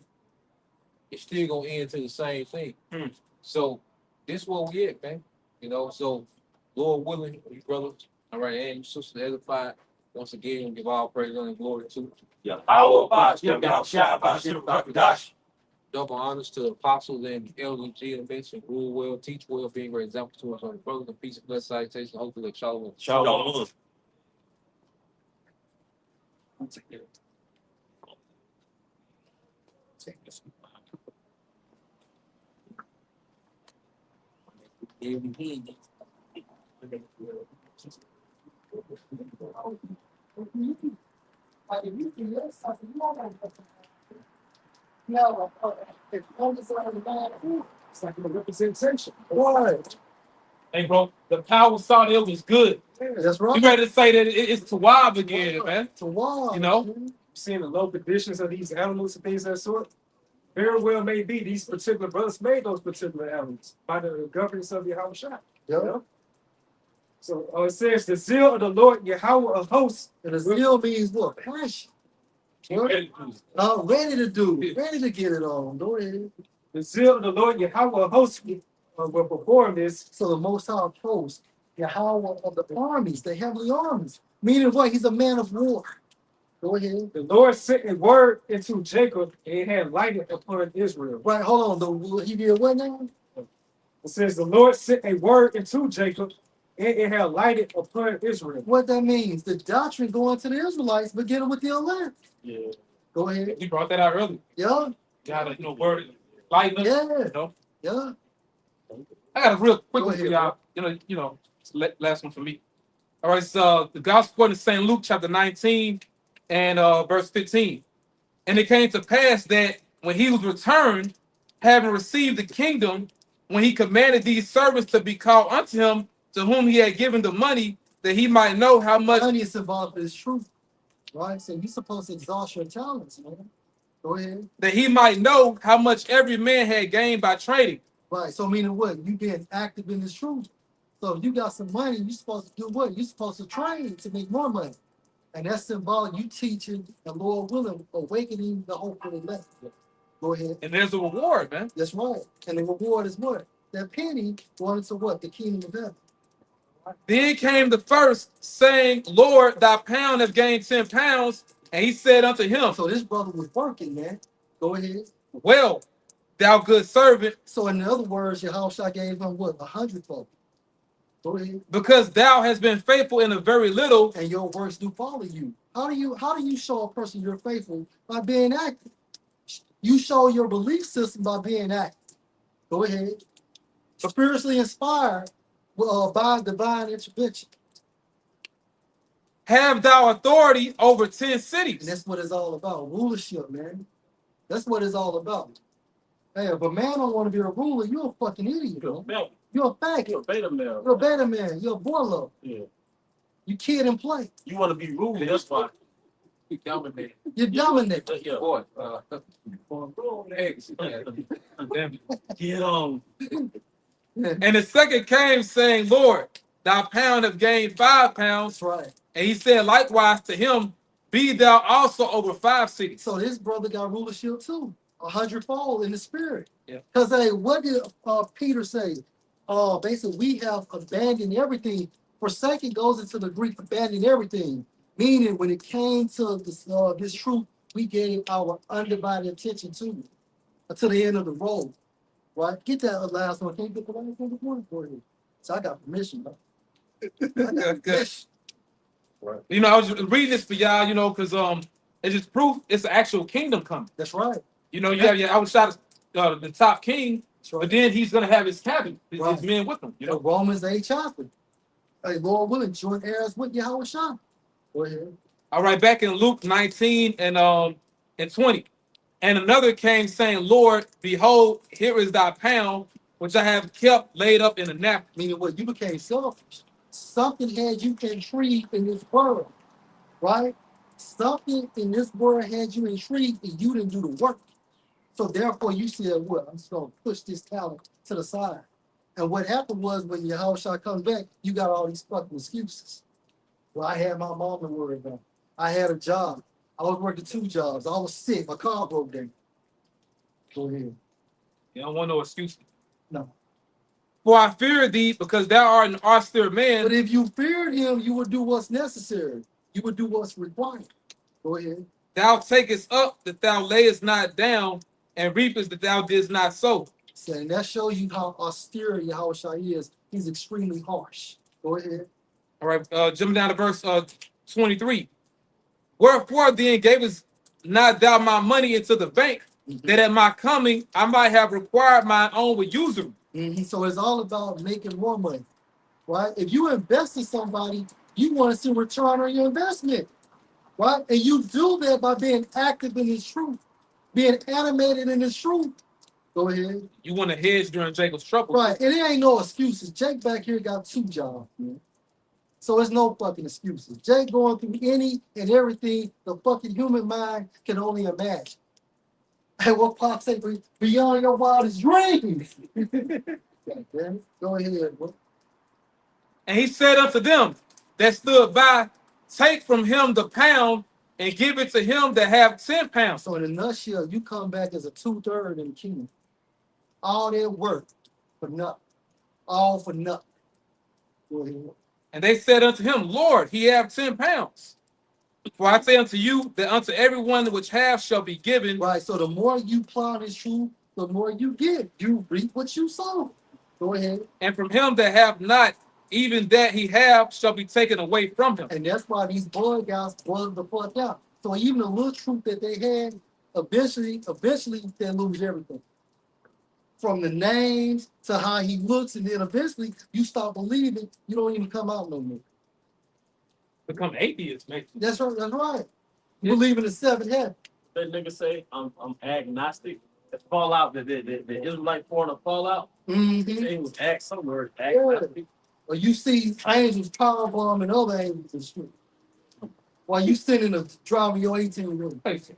it's still gonna end to the same thing. So this what we at, man. So Lord willing, you brothers, all right, and you sisters edified. Once again, give all praise and glory to Yeah. double honors to the apostles and elders of GMS and rule well, teach well, being great example to us on the brothers and peace and blessed salutation. Hopefully, shalom. Shalom. It's like a representation. What? Hey, bro, the power saw that it was good. That's right. You ready to say that it's Tawab again, man? To wow. You know? Seeing the low conditions of these animals and things of that sort. Very well may be these particular brothers made those particular animals by the governance of Yahweh Shai. Yeah. You know? So it says the zeal of the Lord Yahweh of hosts. And the zeal means what? Passion. Ready Ready to do. Ready to get it on. Go ahead. The zeal of the Lord Yahweh of hosts will perform this. So the Most High post Yahweh of the armies, the heavenly armies. Meaning what? He's a man of war. Go ahead. The Lord sent a word into Jacob and it had lighted upon Israel. Right, hold on. He did what now? It says the Lord sent a word into Jacob and it had lighted upon Israel. What that means? The doctrine going to the Israelites, beginning with the elect. Yeah. Go ahead. He brought that out earlier. Yeah. Got a word lightness. Yeah. Yeah. I got a real quick Go one for ahead, y'all. Last one for me. All right, so the gospel according to St. Luke chapter 19 and verse 15. And it came to pass that when he was returned, having received the kingdom, when he commanded these servants to be called unto him, to whom he had given the money, that he might know how much. Money is involved in truth. Right? So you're supposed to exhaust your talents, man. Go ahead. That he might know how much every man had gained by trading. Right. So meaning what? You being active in this truth. So if you got some money, you're supposed to do what? You're supposed to train to make more money. And that's symbolic. You teaching the Lord willing, awakening the hope of the elect. Go ahead. And there's a reward, man. That's right. And the reward is what? That penny going to what? The kingdom of heaven. Then came the first, saying, Lord, thy pound have gained 10 pounds. And he said unto him, So this brother was working, man. Go ahead. well, thou good servant, So in other words, Yahushua gave him what? 100-fold. Go ahead. because thou hast been faithful in a very little, And your works do follow you. How do you show a person you're faithful? By being active. You show your belief system by being active. Go ahead. Spiritually inspired by divine intervention. have thou authority over 10 And cities. that's what it's all about. Rulership, man. That's what it's all about. Hey, if a man don't want to be a ruler, you're a fucking idiot, man. You're a faggot. You're a beta male. You're a beta man. You're a boiler. Yeah. You kid and play. You want to be rude, that's why. You dominate. You dominate. Yeah. Boy, Get on. and the second came, saying, Lord, thy pound have gained 5 pounds. That's right. And he said likewise to him, be thou also over 5 cities. So this brother got rulership too, 100-fold in the spirit. Yeah. Because hey, what did Peter say? Basically, we have abandoned everything. Forsaken goes into the Greek, abandon everything. Meaning, when it came to this truth, we gave our undivided attention to it until the end of the road. Right? Get that last one. Can you get the last one for you? So I got permission, bro. I got permission. You know, I was reading this for y'all, you know, because it's just proof it's an actual kingdom coming. That's right. You know, you have your outside the top king, That's right. but then he's gonna have his cabinet, his Right. men with him. You know, Romans 8 chapter. Hey, Lord willing, joint heirs with Yahushua. Go ahead. all right, back in Luke 19 and 20. And another came saying, Lord, behold, here is thy pound, which I have kept laid up in a napkin. Meaning what? You became selfish. Something had you intrigued in this world, right? Something in this world had you intrigued and you didn't do the work. So therefore you said, well, I'm just going to push this talent to the side. And what happened was when Yahushua comes back, you got all these fucking excuses. Well, I had my mom to worry about. I had a job. I was working 2 jobs. I was sick. My car broke down. Go ahead. You don't want no excuse. No. For I fear thee, because thou art an austere man. But if you feared him, you would do what's necessary. You would do what's required. Go ahead. Thou takest up that thou layest not down, and reapest that thou didst not sow. So, and that shows you how austere Yahushua is. He's extremely harsh. Go ahead. All right, jumping down to verse 23. Wherefore then gavest not thou my money into the bank, that at my coming I might have required mine own with usury. So it's all about making more money, right? If you invest in somebody, you want to see a return on your investment, right? And you do that by being active in this truth, being animated in this truth. Go ahead. You want to hedge during Jacob's trouble. Right, and there ain't no excuses. Jake back here got 2 jobs, man. So it's no fucking excuses. Jake going through any and everything the fucking human mind can only imagine. Hey, what Pop say? Beyond your wildest dreams. God damn it. Go ahead, bro. And he said unto them that stood by, take from him the pound and give it to him that have 10 pounds. So in a nutshell, you come back as a 2/3 in the kingdom. All that work for nothing. All for nothing. Go ahead. And they said unto him, Lord, he have 10 pounds. For I say unto you that unto everyone which hath shall be given. Right, so the more you plow this truth, the more you get. You reap what you sow. Go ahead. And from him that have not, even that he have shall be taken away from him. And that's why these boy guys boiled the fuck out. So even the little truth that they had, eventually they lose everything. From the names to how he looks, and then eventually you start believing, you don't even come out no more. Become atheists, mate. That's right, that's right. You Yeah. believe in the 7th heaven. That nigga say I'm agnostic. The fallout, the Israelite foreigner fallout. Mm-hmm. He was somewhere agnostic. Or you see angels power bomb and other angels and shit. While you sitting in driving your 18 wheeler.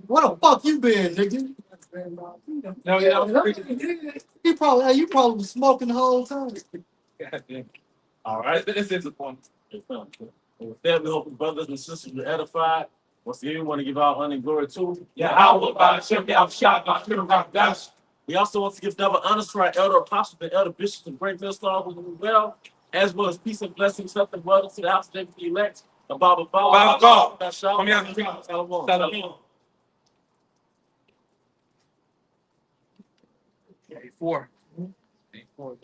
Where the fuck you been, nigga? No, You probably was smoking the whole time. All right. This is the point. And with that, we hope the brothers and sisters were edified. Once again, we want to give our honor and glory to. Yeah, I will buy check out shot by We also want to give double honors to our elder apostles and elder bishops and great ministers as well. as well as peace and blessings, nothing but to the house of David the elect. The Bible. Bible. Shalom. Shalom. Okay, 4. 4.